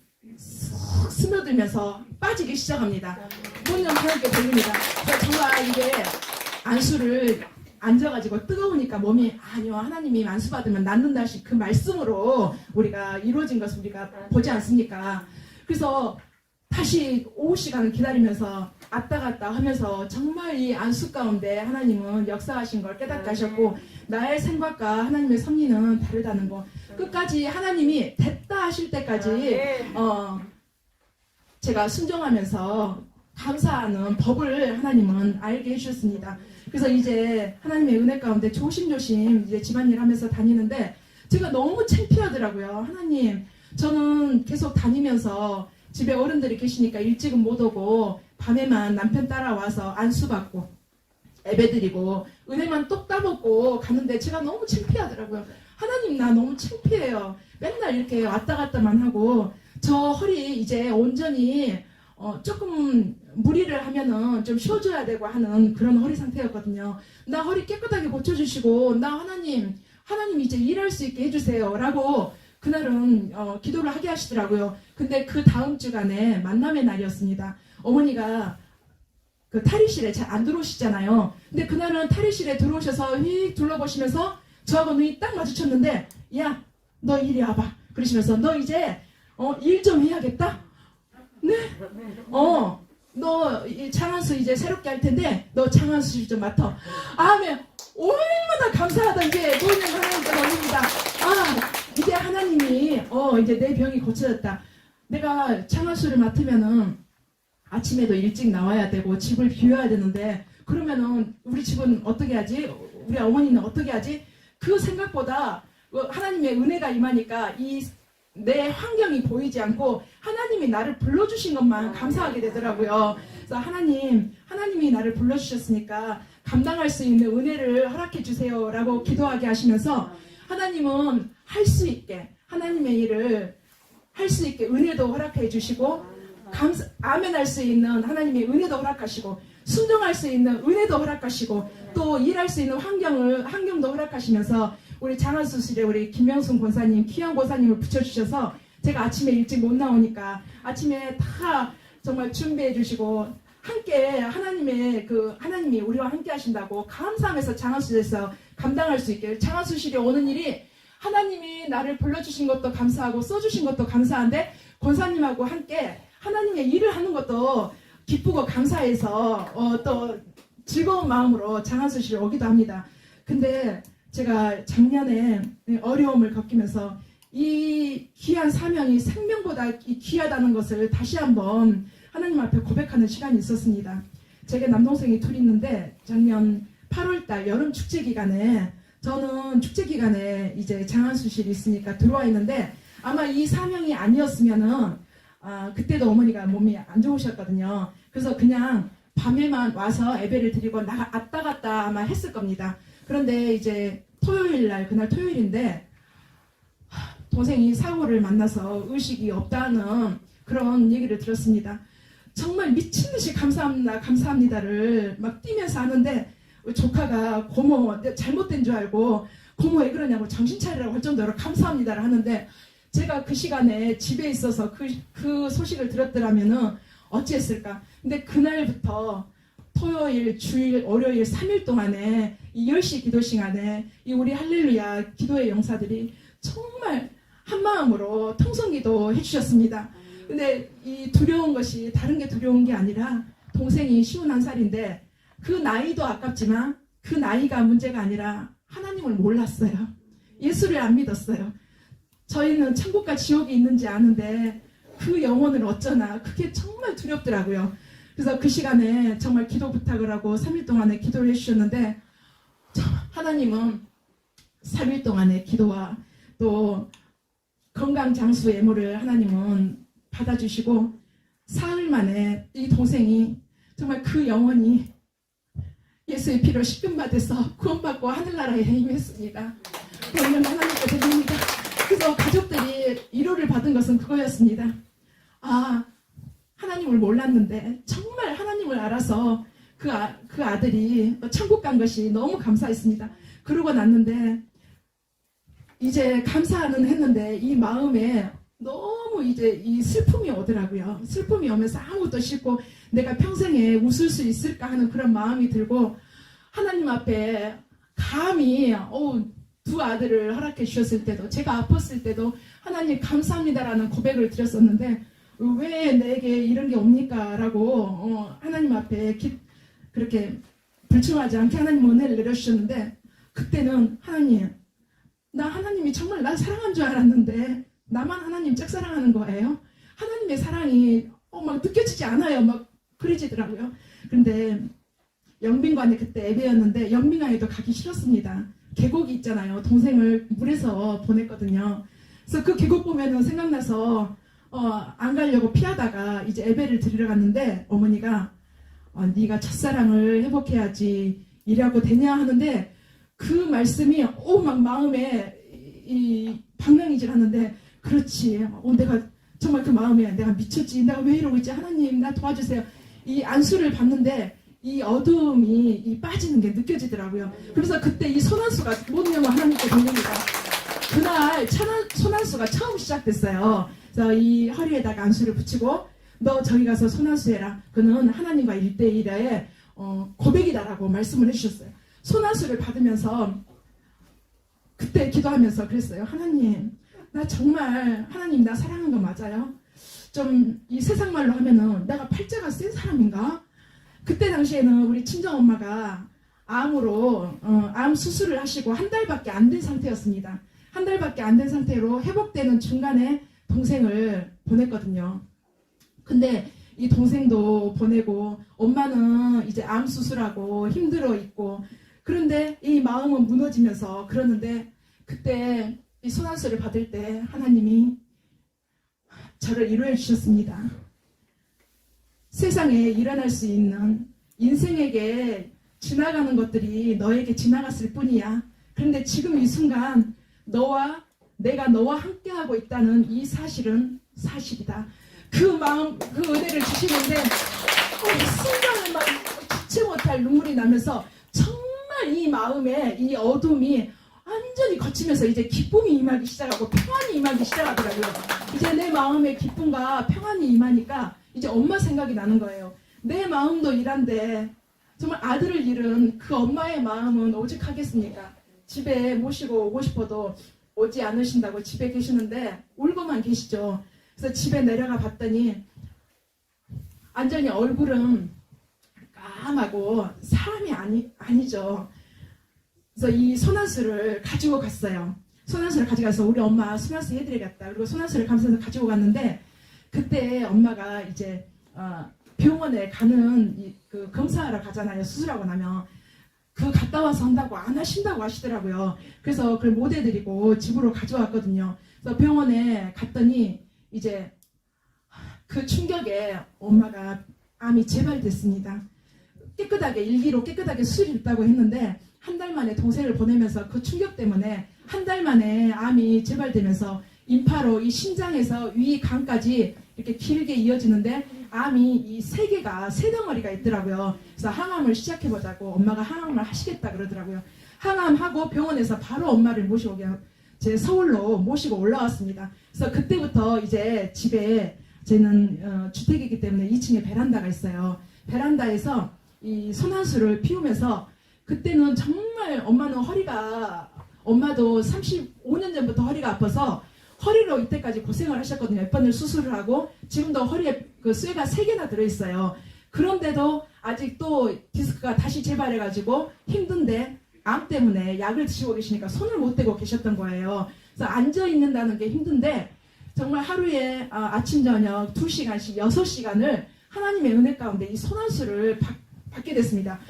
스며들면서 빠지기 시작합니다. 문좀 그렇게 들립니다. 정말 이게 안수를 앉아가지고 뜨거우니까 몸이 아니요 하나님이 안수 받으면 낫는다 그 말씀으로 우리가 이루어진 것을 우리가 보지 않습니까? 그래서 다시 오후 시간을 기다리면서 왔다 갔다 하면서 정말 이 안수 가운데 하나님은 역사하신 걸 깨닫게 하셨고 나의 생각과 하나님의 섭리는 다르다는 거 끝까지 하나님이 됐다 하실 때까지 제가 순종하면서 감사하는 법을 하나님은 알게 해주셨습니다. 그래서 이제 하나님의 은혜 가운데 조심조심 이제 집안일 하면서 다니는데 제가 너무 창피하더라고요. 하나님 저는 계속 다니면서 집에 어른들이 계시니까 일찍은 못 오고 밤에만 남편 따라와서 안수받고 예배드리고 은혜만 똑 따먹고 가는데 제가 너무 창피하더라고요. 하나님 나 너무 창피해요. 맨날 이렇게 왔다 갔다만 하고 저 허리 이제 온전히 조금 무리를 하면은 좀 쉬어줘야 되고 하는 그런 허리 상태였거든요. 나 허리 깨끗하게 고쳐주시고 나 하나님 이제 일할 수 있게 해주세요 라고 그날은 기도를 하게 하시더라고요. 근데 그 다음 주간에 만남의 날이었습니다. 어머니가 그 탈의실에 잘 안 들어오시잖아요. 근데 그날은 탈의실에 들어오셔서 휙 둘러보시면서 저하고 눈이 딱 마주쳤는데 야 너 이리 와봐. 그러시면서 너 이제 일 좀 해야겠다. 네? 너 장안수 이제 새롭게 할 텐데 너 장안수 좀 맡아. 아멘. 얼마나 감사하던 게 노인을 하나님께 올립니다. 이제 하나님이 이제 내 병이 고쳐졌다. 내가 장안수를 맡으면은 아침에도 일찍 나와야 되고 집을 비워야 되는데 그러면은 우리 집은 어떻게 하지? 우리 어머니는 어떻게 하지? 그 생각보다 하나님의 은혜가 임하니까 내 환경이 보이지 않고 하나님이 나를 불러주신 것만 감사하게 되더라고요. 그래서 하나님이 나를 불러주셨으니까 감당할 수 있는 은혜를 허락해 주세요 라고 기도하게 하시면서 하나님은 할 수 있게 하나님의 일을 할 수 있게 은혜도 허락해 주시고 아멘할 수 있는 하나님의 은혜도 허락하시고 순종할 수 있는 은혜도 허락하시고 또 일할 수 있는 환경도 허락하시면서 우리 장안수실에 우리 김명순 권사님, 키영 권사님을 붙여주셔서 제가 아침에 일찍 못 나오니까 아침에 다 정말 준비해 주시고 함께 하나님이 우리와 함께 하신다고 감사하면서 장안수실에서 감당할 수 있게 장안수실에 오는 일이 하나님이 나를 불러주신 것도 감사하고 써주신 것도 감사한데 권사님하고 함께 하나님의 일을 하는 것도 기쁘고 감사해서 또 즐거운 마음으로 장안수실에 오기도 합니다. 근데 제가 작년에 어려움을 겪으면서 이 귀한 사명이 생명보다 귀하다는 것을 다시 한번 하나님 앞에 고백하는 시간이 있었습니다. 제게 남동생이 둘 있는데 작년 8월달 여름 축제 기간에 저는 축제 기간에 이제 장안수실이 있으니까 들어와 있는데 아마 이 사명이 아니었으면은 그때도 어머니가 몸이 안 좋으셨거든요. 그래서 그냥 밤에만 와서 예배를 드리고 왔다 갔다 아마 했을 겁니다. 그런데 이제 토요일날 그날 토요일인데 동생이 사고를 만나서 의식이 없다는 그런 얘기를 들었습니다. 정말 미친듯이 감사합니다를 막 뛰면서 하는데 조카가 고모 잘못된 줄 알고 고모 왜 그러냐고 정신 차리라고 할 정도로 감사합니다를 하는데 제가 그 시간에 집에 있어서 그 소식을 들었더라면은 어찌했을까. 근데 그날부터 토요일, 주일, 월요일 3일 동안에 이 10시 기도 시간에 이 우리 할렐루야 기도의 용사들이 정말 한마음으로 통성기도 해주셨습니다. 근데 이 두려운 것이 다른 게 두려운 게 아니라 동생이 51살인데 그 나이도 아깝지만 그 나이가 문제가 아니라 하나님을 몰랐어요. 예수를 안 믿었어요. 저희는 천국과 지옥이 있는지 아는데 그 영혼을 어쩌나 그게 정말 두렵더라고요. 그래서 그 시간에 정말 기도 부탁을 하고 3일 동안에 기도를 해주셨는데 하나님은 3일 동안의 기도와 또 건강장수 예물을 하나님은 받아주시고 사흘 만에 이 동생이 정말 그 영혼이 예수의 피로 씻김받아서 구원받고 하늘나라에 임했습니다. 오늘 하나님께 드립니다. 그래서 가족들이 위로를 받은 것은 그거였습니다. 하나님을 몰랐는데 정말 하나님을 알아서 그 아들이 천국 간 것이 너무 감사했습니다. 그러고 났는데 이제 감사는 했는데 이 마음에 너무 이제 이 슬픔이 오더라고요. 슬픔이 오면서 아무것도 싫고 내가 평생에 웃을 수 있을까 하는 그런 마음이 들고 하나님 앞에 감히 두 아들을 허락해 주셨을 때도 제가 아팠을 때도 하나님 감사합니다라는 고백을 드렸었는데 왜 내게 이런 게 옵니까? 라고 하나님 앞에 그렇게 불충하지 않게 하나님 은혜를 내려주셨는데 그때는 하나님이 정말 날 사랑한 줄 알았는데 나만 하나님 짝사랑하는 거예요. 하나님의 사랑이 막 느껴지지 않아요. 막 그러지더라고요. 그런데 영빈관에 그때 예배였는데 영빈관에도 가기 싫었습니다. 계곡이 있잖아요. 동생을 물에서 보냈거든요. 그래서 그 계곡 보면은 생각나서 안 가려고 피하다가 이제 예배를 드리러 갔는데 어머니가 네가 첫사랑을 회복해야지 이라고 되냐 하는데 그 말씀이 막 마음에 이 방랑이질 하는데 그렇지. 내가 정말 그 마음에 내가 미쳤지. 내가 왜 이러고 있지. 하나님 나 도와주세요. 이 안수를 받는데 이 어두움이 빠지는 게 느껴지더라고요. 그래서 그때 이 소난수가 모든 영광 하나님께 돌립니다. 그날 소난수가 처음 시작됐어요. 그래서 이 허리에다가 안수를 붙이고 너 저기 가서 소난수해라. 그는 하나님과 1대1의 고백이다라고 말씀을 해주셨어요. 소난수를 받으면서 그때 기도하면서 그랬어요. 하나님 나 정말 하나님 나 사랑한 거 맞아요? 좀 이 세상 말로 하면은 내가 팔자가 센 사람인가? 그때 당시에는 우리 친정엄마가 암으로 암 수술을 하시고 한 달밖에 안 된 상태였습니다. 한 달밖에 안 된 상태로 회복되는 중간에 동생을 보냈거든요. 근데 이 동생도 보내고 엄마는 이제 암 수술하고 힘들어 있고 그런데 이 마음은 무너지면서 그러는데 그때 이 소환수를 받을 때 하나님이 저를 위로해 주셨습니다. 세상에 일어날 수 있는 인생에게 지나가는 것들이 너에게 지나갔을 뿐이야. 그런데 지금 이 순간 내가 너와 함께하고 있다는 이 사실은 사실이다. 그 마음, 그 은혜를 주시는데 순간에 막 주체 못할 눈물이 나면서 정말 이 마음에 이 어둠이 완전히 거치면서 이제 기쁨이 임하기 시작하고 평안이 임하기 시작하더라고요. 이제 내 마음에 기쁨과 평안이 임하니까 이제 엄마 생각이 나는 거예요. 내 마음도 일한데 정말 아들을 잃은 그 엄마의 마음은 오직하겠습니까? 집에 모시고 오고 싶어도 오지 않으신다고 집에 계시는데 울고만 계시죠. 그래서 집에 내려가 봤더니 완전히 얼굴은 까마고 사람이 아니죠. 그래서 이 소나스를 가지고 갔어요. 소나스를 가져가서 우리 엄마 소나스 해드리겠다. 그리고 소나스를 감싸서 가지고 갔는데 그때 엄마가 이제 병원에 가는 그 검사하러 가잖아요. 수술하고 나면 그 갔다 와서 한다고 안 하신다고 하시더라고요. 그래서 그걸 못 해드리고 집으로 가져왔거든요. 그래서 병원에 갔더니 이제 그 충격에 엄마가 암이 재발됐습니다. 깨끗하게 일기로 깨끗하게 수술이 됐다고 했는데 한 달 만에 동생을 보내면서 그 충격 때문에 한 달 만에 암이 재발되면서 인파로 이 신장에서 위 간까지 이렇게 길게 이어지는데 암이 이 세 덩어리가 있더라고요. 그래서 항암을 시작해보자고 엄마가 항암을 하시겠다 그러더라고요. 항암하고 병원에서 바로 엄마를 모시고 그냥 제 서울로 모시고 올라왔습니다. 그래서 그때부터 이제 집에 저는 주택이기 때문에 2층에 베란다가 있어요. 베란다에서 이 소나수를 피우면서 그때는 정말 엄마도 35년 전부터 허리가 아파서 허리로 이때까지 고생을 하셨거든요. 몇 번을 수술을 하고 지금도 허리에 그 쇠가 3개나 들어있어요. 그런데도 아직 또 디스크가 다시 재발해가지고 힘든데 암 때문에 약을 드시고 계시니까 손을 못 대고 계셨던 거예요. 그래서 앉아있는다는 게 힘든데 정말 하루에 아침 저녁 2시간씩 6시간을 하나님의 은혜 가운데 이 소나수를 받게 됐습니다.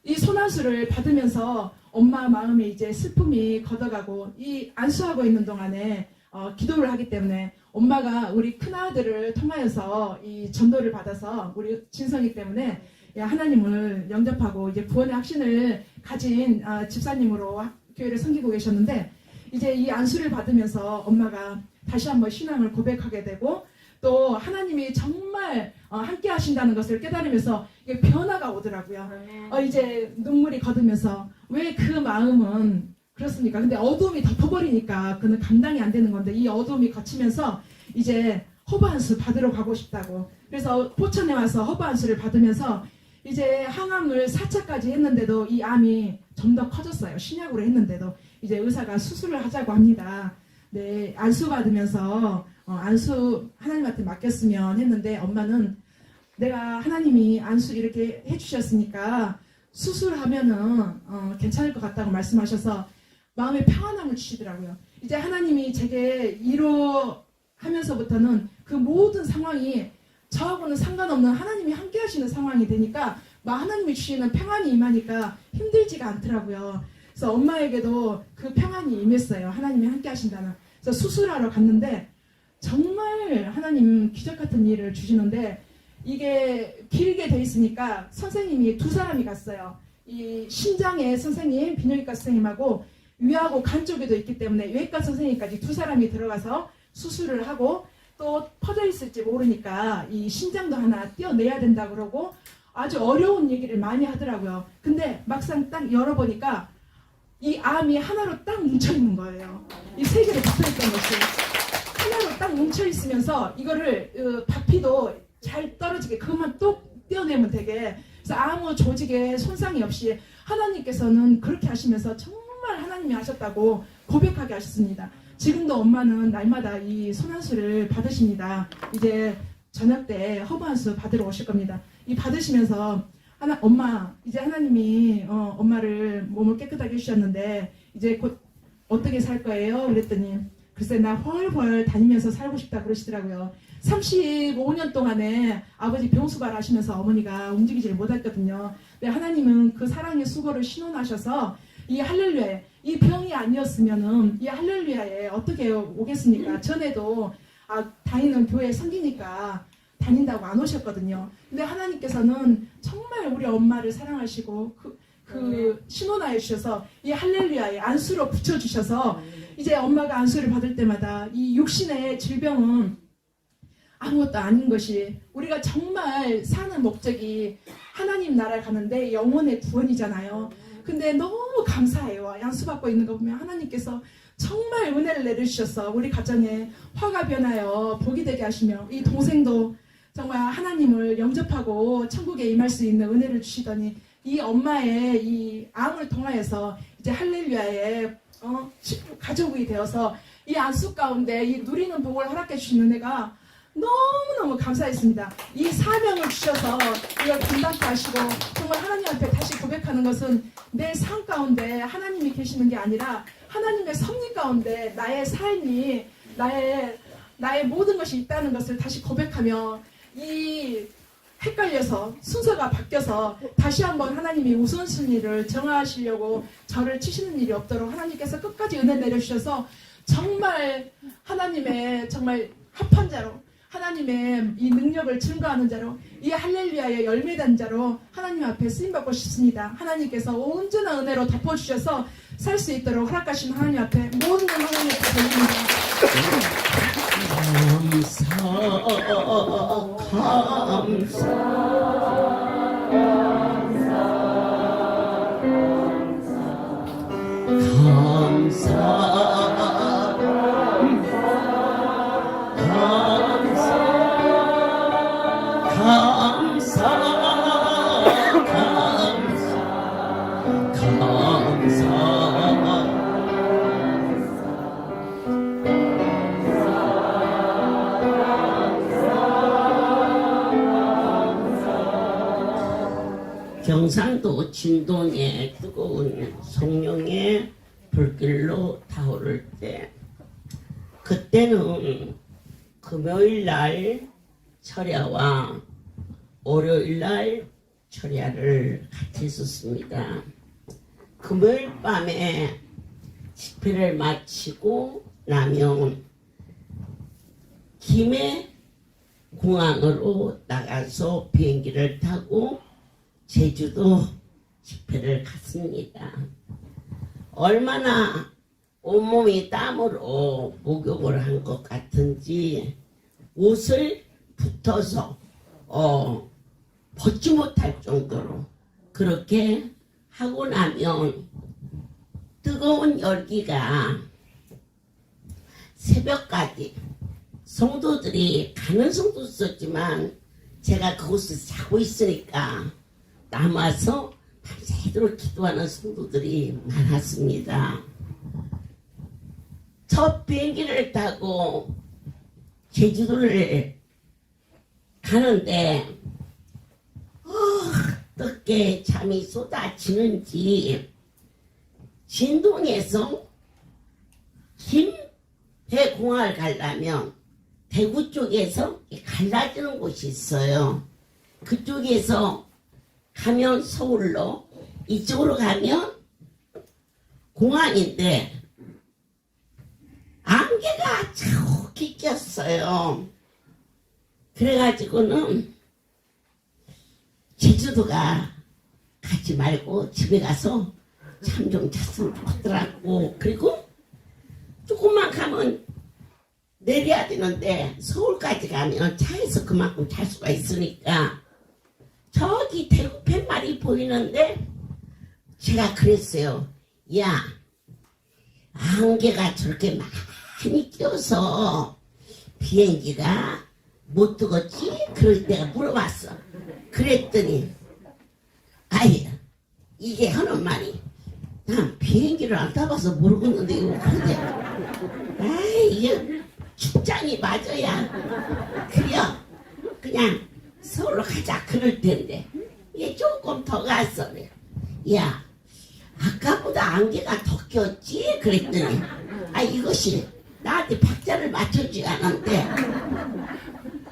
이 소나수를 받으면서 엄마 마음에 이제 슬픔이 걷어가고 이 안수하고 있는 동안에 기도를 하기 때문에 엄마가 우리 큰아들을 통하여서 이 전도를 받아서 우리 진성이 때문에 하나님을 영접하고 이제 구원의 확신을 가진 집사님으로 교회를 섬기고 계셨는데 이제 이 안수를 받으면서 엄마가 다시 한번 신앙을 고백하게 되고 또 하나님이 정말 함께 하신다는 것을 깨달으면서 이게 변화가 오더라고요. 이제 눈물이 거두면서 왜 그 마음은 그렇습니까? 근데 어두움이 덮어버리니까 그는 감당이 안 되는 건데 이 어두움이 거치면서 이제 허브 안수 받으러 가고 싶다고. 그래서 포천에 와서 허브 안수를 받으면서 이제 항암을 4차까지 했는데도 이 암이 좀 더 커졌어요. 신약으로 했는데도 이제 의사가 수술을 하자고 합니다. 네, 안수 받으면서 안수 하나님한테 맡겼으면 했는데 엄마는 내가 하나님이 안수 이렇게 해주셨으니까 수술하면은 괜찮을 것 같다고 말씀하셔서 마음에 평안함을 주시더라고요. 이제 하나님이 제게 위로하면서부터는 그 모든 상황이 저하고는 상관없는 하나님이 함께 하시는 상황이 되니까 하나님이 주시는 평안이 임하니까 힘들지가 않더라고요. 그래서 엄마에게도 그 평안이 임했어요. 하나님이 함께 하신다는. 그래서 수술하러 갔는데 정말 하나님 기적 같은 일을 주시는데 이게 길게 돼 있으니까 선생님이 2사람이 갔어요. 이 신장의 선생님, 비뇨기과 선생님하고 위하고 간 쪽에도 있기 때문에 외과 선생님까지 2사람이 들어가서 수술을 하고 또 퍼져 있을지 모르니까 이 신장도 하나 떼어내야 된다 그러고 아주 어려운 얘기를 많이 하더라고요. 근데 막상 딱 열어보니까 이 암이 하나로 딱 뭉쳐있는 거예요. 이 3개로 붙어있던 것이 하나로 딱 뭉쳐있으면서 이거를 바피도 잘 떨어지게 그것만 뚝 떼어내면 되게. 그래서 아무 조직에 손상이 없이 하나님께서는 그렇게 하시면서 정말 하나님이 하셨다고 고백하게 하셨습니다. 지금도 엄마는 날마다 이 손안수를 받으십니다. 이제 저녁 때 허브안수 받으러 오실 겁니다. 이 받으시면서 엄마 이제 하나님이 엄마를 몸을 깨끗하게 해주셨는데 이제 곧 어떻게 살 거예요? 그랬더니 글쎄 나 훨훨 다니면서 살고 싶다 그러시더라고요. 35년 동안에 아버지 병수발 하시면서 어머니가 움직이지를 못했거든요. 근데 하나님은 그 사랑의 수고를 신원하셔서 이 할렐루야에 이 병이 아니었으면은 이 할렐루야에 어떻게 오겠습니까? 전에도 다니는 교회 섬기니까 다닌다고 안 오셨거든요. 근데 하나님께서는 정말 우리 엄마를 사랑하시고 신원하여 주셔서 이 할렐루야에 안수로 붙여주셔서 이제 엄마가 안수를 받을 때마다 이 육신의 질병은 아무것도 아닌 것이 우리가 정말 사는 목적이 하나님 나라에 가는데 영혼의 구원이잖아요. 근데 너무 감사해요. 양수받고 있는 거 보면 하나님께서 정말 은혜를 내려주셔서 우리 가정에 화가 변하여 복이 되게 하시며 이 동생도 정말 하나님을 영접하고 천국에 임할 수 있는 은혜를 주시더니 이 엄마의 이 암을 통하여서 이제 할렐루야에 가족이 되어서 이 안수 가운데 이 누리는 복을 허락해 주신 은혜가 너무너무 감사했습니다. 이 사명을 주셔서 이걸 감당케 하시고 정말 하나님 앞에 다시 고백하는 것은 내 삶 가운데 하나님이 계시는 게 아니라 하나님의 섭리 가운데 나의 삶이 나의 모든 것이 있다는 것을 다시 고백하며 이 헷갈려서 순서가 바뀌어서 다시 한번 하나님이 우선순위를 정하시려고 저를 치시는 일이 없도록 하나님께서 끝까지 은혜 내려주셔서 정말 하나님의 정말 합한 자로 하나님의 이 능력을 증거하는 자로 이 할렐루야의 열매된 자로 하나님 앞에 쓰임받고 싶습니다. 하나님께서 온전한 은혜로 덮어주셔서 살 수 있도록 허락하신 하나님 앞에 모든 걸 하나님 앞에 드립니다. 경상도 진동의 뜨거운 성령의 불길로 타오를 때 그때는 금요일날 철야와 월요일날 철야를 같이 했었습니다. 금요일 밤에 집회를 마치고 나면 김해 공항으로 나가서 비행기를 타고 제주도 집회를 갔습니다. 얼마나 온몸이 땀으로 목욕을 한 것 같은지 옷을 붙어서 벗지 못할 정도로 그렇게 하고 나면 뜨거운 열기가 새벽까지 성도들이 가는 성도 있었지만 제가 그곳에 자고 있으니까 남아서 밤새도록 기도하는 성도들이 많았습니다. 첫 비행기를 타고 제주도를 가는데 어떻게 잠이 쏟아지는지 진동에서 김해공항을 가려면 대구 쪽에서 갈라지는 곳이 있어요. 그쪽에서 가면 서울로, 이쪽으로 가면 공항인데 안개가 저기 꼈어요. 그래가지고는 제주도가 가지 말고 집에 가서 잠 좀 잤으면 좋더라고. 그리고 조금만 가면 내려야 되는데 서울까지 가면 차에서 그만큼 잘 수가 있으니까 저기 대구 팻말이 보이는데 제가 그랬어요. 야, 안개가 저렇게 많이 껴서 비행기가 못 뜨겠지? 그럴 때가 물어봤어. 그랬더니 아예 이게 하는 말이 난 비행기를 안 타봐서 모르겠는데 이거 그런데 아이, 이게 축장이 맞아야. 그래요. 그냥 서울로 가자. 그럴 텐데. 이게 조금 더 갔어. 그래. 야, 아까보다 안개가 더 꼈지? 그랬더니, 아, 이것이 나한테 박자를 맞춰주지 않았는데,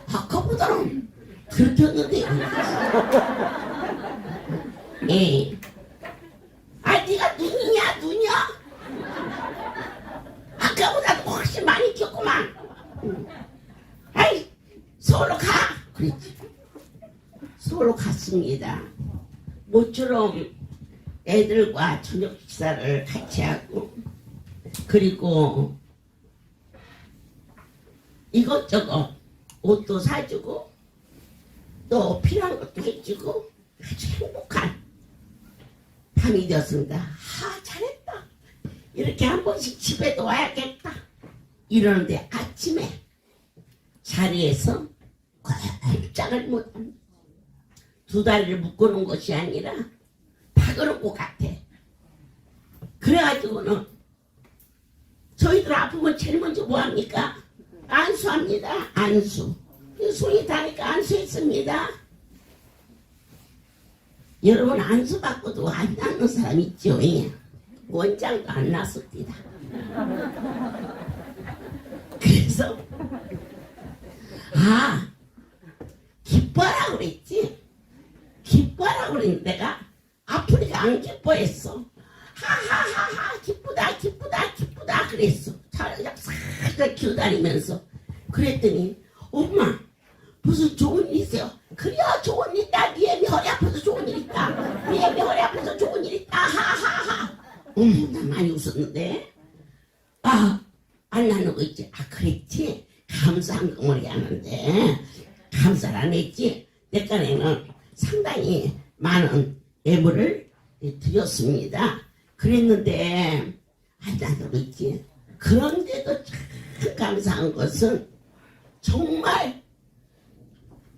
아까보다는 덜 꼈는데. 예. 아, 네가 눈이냐, 눈이야? 아까보다도 훨씬 많이 꼈구만. 아이, 서울로 가! 그랬지. 서울로 갔습니다. 모처럼 애들과 저녁 식사를 같이 하고, 그리고 이것저것 옷도 사주고, 또 필요한 것도 해주고, 아주 행복한 밤이 되었습니다. 아, 잘했다. 이렇게 한 번씩 집에도 와야겠다. 이러는데 아침에 자리에서 꼼짝을 못합니다. 두 다리를 묶어놓은 것이 아니라 박아놓은 것 같아. 그래가지고는 저희들 아프면 제일 먼저 뭐합니까? 안수합니다. 안수. 손이 다니까 안수했습니다. 여러분 안수 받고도 안 낫는 사람 있죠? 원장도 안 났습니다. 그래서 아, 기뻐하라고 그랬지. 기뻐하라고 그랬는데 내가 아프니까 안 기뻐했어. 하하하하, 기쁘다 기쁘다 기쁘다 그랬어. 그냥 싹 기어다니면서. 그랬더니 엄마 무슨 좋은 일 있어요? 그래야 좋은 일 있다. 네 애미 허리 아파서 좋은 일 있다. 네 애미 허리 아파서 좋은 일 있다. 하하하. 나 많이 웃었는데. 아, 안 나는 거 있지. 아, 그랬지. 감사한 거 모르겠는데 감사를 안 했지. 내 깐에는 상당히 많은 예물을 드렸습니다. 그랬는데 안 나는 거 있지. 그런데도 참 감사한 것은 정말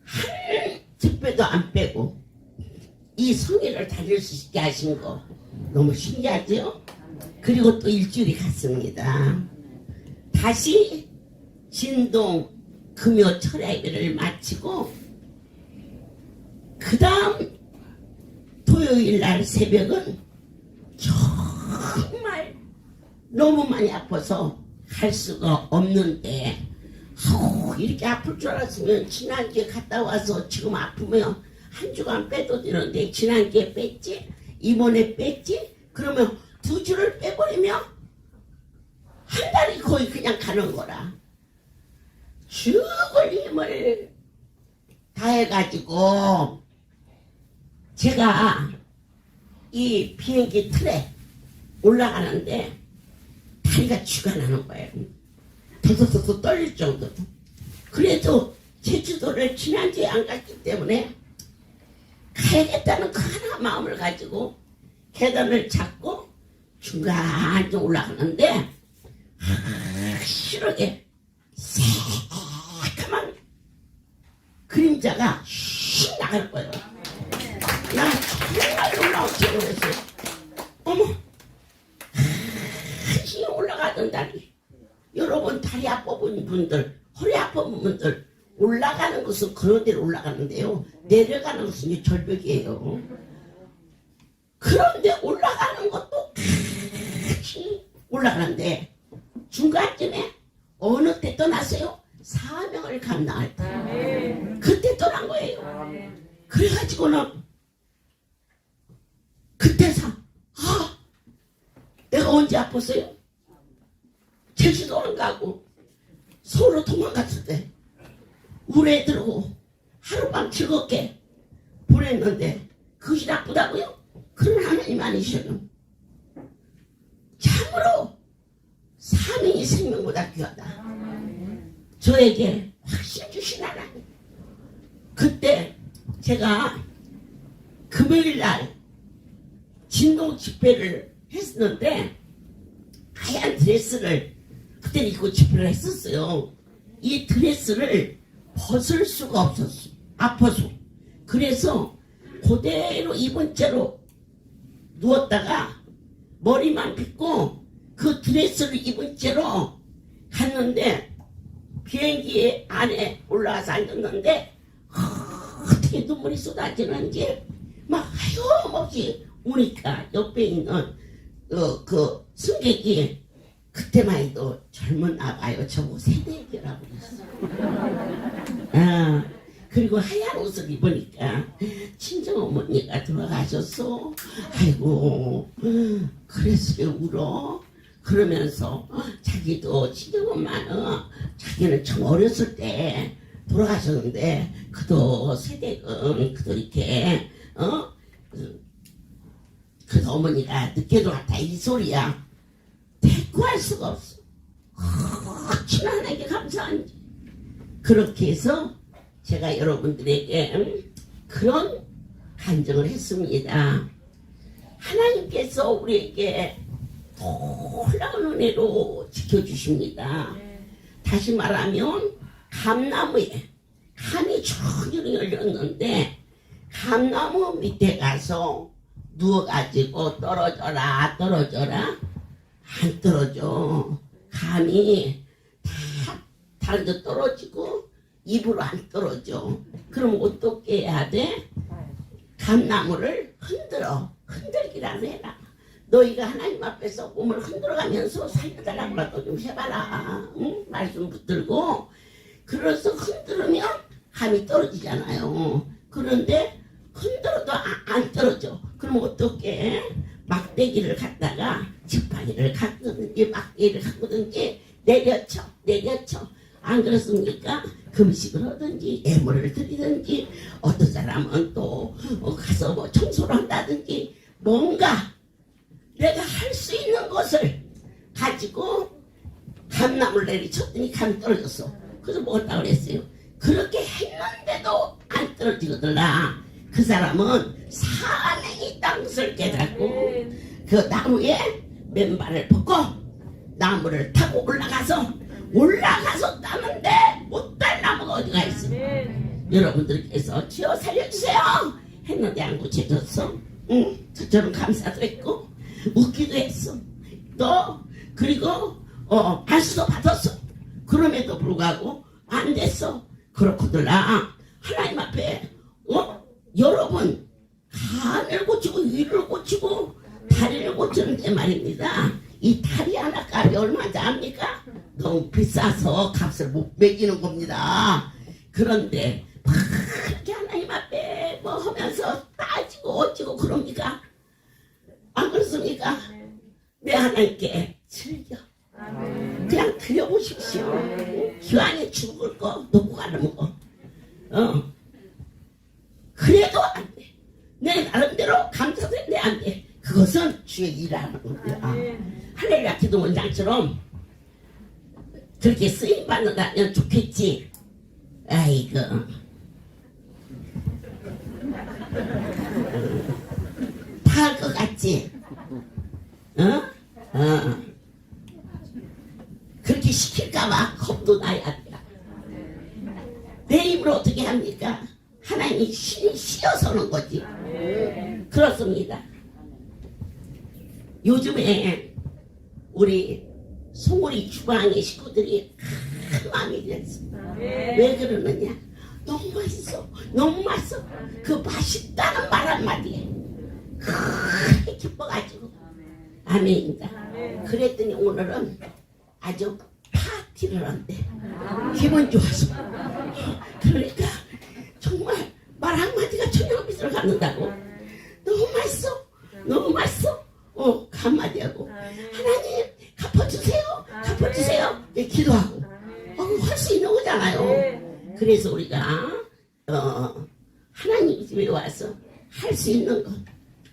한 집배도 안 빼고 이 성회를 다닐 수 있게 하신 거 너무 신기하죠? 그리고 또 일주일이 갔습니다. 다시 진동 금요 철야 예배를 마치고 그 다음 토요일 날 새벽은 정말 너무 많이 아파서 할 수가 없는데 이렇게 아플 줄 알았으면 지난주에 갔다 와서 지금 아프면 한 주간 빼도 되는데 지난주에 뺐지? 이번에 뺐지? 그러면 2주를 빼버리면 한 달이 거의 그냥 가는 거라. 죽을 힘을 다해가지고 제가 이 비행기 틀에 올라가는데 다리가 쥐가 나는 거예요. 더더더 떨릴 정도로. 그래도 제주도를 지난주에 안 갔기 때문에 가야겠다는 그 하나 마음을 가지고 계단을 잡고 중간에 올라가는데 확실하게 새카만 그림자가 슉 나갈 거예요. 나 정말 놀라웠지. 그랬어요. 어머, 한시에 올라가던 다리. 여러분 다리 아파본 분들, 허리 아파본 분들 올라가는 것은 그런 데로 올라가는데요. 내려가는 것은 이제 절벽이에요. 그런데 올라가는 것도 같이 올라가는데 중간쯤에 어느 때 떠났어요? 사명을 감당할 때. 그때 떠난 거예요. 그래가지고는 그때서 내가 언제 아팠어요? 제주도 안 가고 서울로 도망갔을 때 우리 애들하고 하룻밤 즐겁게 보냈는데 그것이 나쁘다고요? 그런 하나님 아니셔요. 참으로 사명이 생명보다 귀하다. 저에게 확신 주신 하나님. 그때 제가 금요일날 진동 집회를 했었는데 하얀 드레스를 그때 입고 집회를 했었어요. 이 드레스를 벗을 수가 없었어. 아파서. 그래서 그대로 입은 채로 누웠다가 머리만 빗고 그 드레스를 입은 채로 갔는데 비행기 안에 올라가서 앉았는데 어떻게 눈물이 쏟아지는지 막 하염없이 우니까 옆에 있는 그 승객이 그때만 해도 젊었나 봐요. 저거 새내기라고 그랬어. 그리고 하얀 옷을 입으니까 친정어머니가 돌아가셨어. 아이고 그랬어요 울어. 그러면서 자기도 친정엄마는 자기는 참 어렸을 때 돌아가셨는데 그도 세댁은 그도 이렇게 그래서 어머니가 늦게 돌아왔다 이 소리야. 대꾸할 수가 없어. 하나님께 감사한지. 그렇게 해서 제가 여러분들에게 그런 간증을 했습니다. 하나님께서 우리에게 놀라운 은혜로 지켜주십니다. 다시 말하면 감나무에 감이 충분히 열렸는데 감나무 밑에 가서 누워가지고 떨어져라 안 떨어져. 감이 다 다른 데 떨어지고 입으로 안 떨어져. 그럼 어떻게 해야 돼? 감나무를 흔들기라도 해라. 너희가 하나님 앞에서 몸을 흔들어가면서 살려달라고 좀 해봐라. 응? 말씀 붙들고. 그래서 흔들으면 감이 떨어지잖아요. 그런데 흔들어도 안 떨어져. 그럼 어떻게 막대기를 갖다가 지팡이를 갖든지 막대기를 갖든지 내려쳐. 안 그렇습니까? 금식을 하든지 예물을 드리든지 어떤 사람은 또 가서 뭐 청소를 한다든지 뭔가 내가 할 수 있는 것을 가지고 감나무를 내리쳤더니 감이 떨어졌어. 그래서 먹었다고 그랬어요. 그렇게 했는데도 안 떨어지거들라. 그 사람은 사명이 있다는 것을 깨닫고 그 나무에 맨발을 벗고 나무를 타고 올라가서 따는데 못 딸 나무가 어디가 있어. 여러분들께서 주여 살려주세요 했는데 안 고쳐졌어. 저처럼 감사도 했고 웃기도 했어. 또 그리고 발수도 받았어. 그럼에도 불구하고 안 됐어. 그렇거들라. 하나님 앞에 여러분 간을 고치고 위를 고치고 다리를 고치는데 말입니다. 이 다리 하나 값이 얼마인지 압니까? 너무 비싸서 값을 못 매기는 겁니다. 그런데 그렇게 하나님 앞에 뭐 하면서 따지고 어찌고 그럽니까? 안 그렇습니까? 내 하나님께 즐겨 그냥 드려보십시오. 기왕에 죽을 거 놓고 가는 거 그래도 안 돼. 내 나름대로 감사되는데 안 돼. 그것은 주의 일하는 겁니다. 할렐루야 기도 원장처럼 그렇게 쓰임받는다면 좋겠지. 아이고 다 할 것 같지? 그렇게 시킬까봐 겁도 나야 돼. 내 힘으로 어떻게 합니까? 하나님이 신이 씌어서는 거지. 그렇습니다. 요즘에 우리 송우리 주방의 식구들이 큰 마음이 됐어. 왜 그러느냐? 너무 맛있어. 그 맛있다는 말 한마디에 크게 기뻐가지고 아멘입니다. 그랬더니 오늘은 아주 파티를 한대. 기분 좋아서. 그러니까 정말 말 한마디가 천냥빛을 갖는다고. 너무 맛있어. 한마디 하고 하나님 갚아주세요 기도하고 할 수 있는 거잖아요. 그래서 우리가 하나님 집에 와서 할 수 있는 거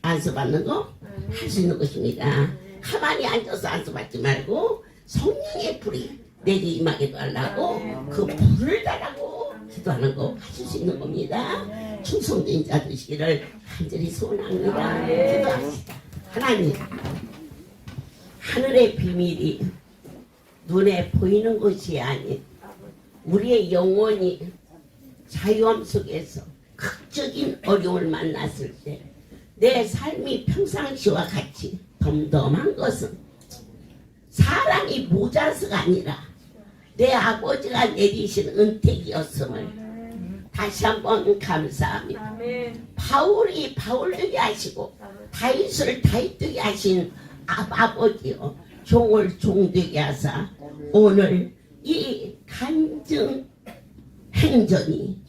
안수받는 거 할 수 있는 것입니다. 가만히 앉아서 안수받지 말고 성령의 불이 내게 임하게 하려고 그 불을 달라고 기도하는 거 하실 수 있는 겁니다. 충성된 자 되시기를 간절히 소원합니다. 기도합시다. 하나님, 하늘의 비밀이 눈에 보이는 것이 아닌 우리의 영혼이 자유함 속에서 극적인 어려움을 만났을 때 내 삶이 평상시와 같이 덤덤한 것은 사람이 모자라서가 아니라 내 아버지가 내리신 은택이었음을 다시 한번 감사합니다. 바울이 바울 되게 하시고 다윗을 다윗 되게 하신 아버지요, 종을 종되게 하사 오늘 이 간증 행전이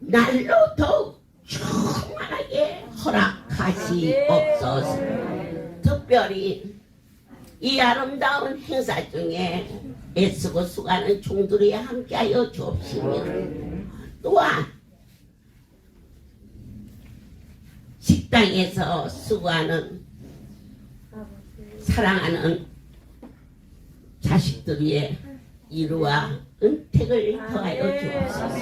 날로 더욱 충만하게 허락하시옵소서. 특별히 이 아름다운 행사 중에 애쓰고 수고하는 종들이 함께하여 주옵시며, 또한 식당에서 수고하는 사랑하는 자식들 위에 이루와 은택을 더하여 주옵소서.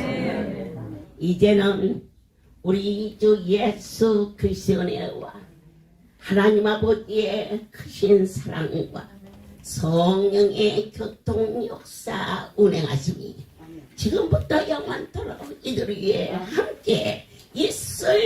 이제는 우리 주 예수 그리스도의 은혜와 하나님 아버지의 크신 사랑과 성령의 교통 역사 운행하심이 지금부터 영원토록 이들 위해 함께 있을지어다.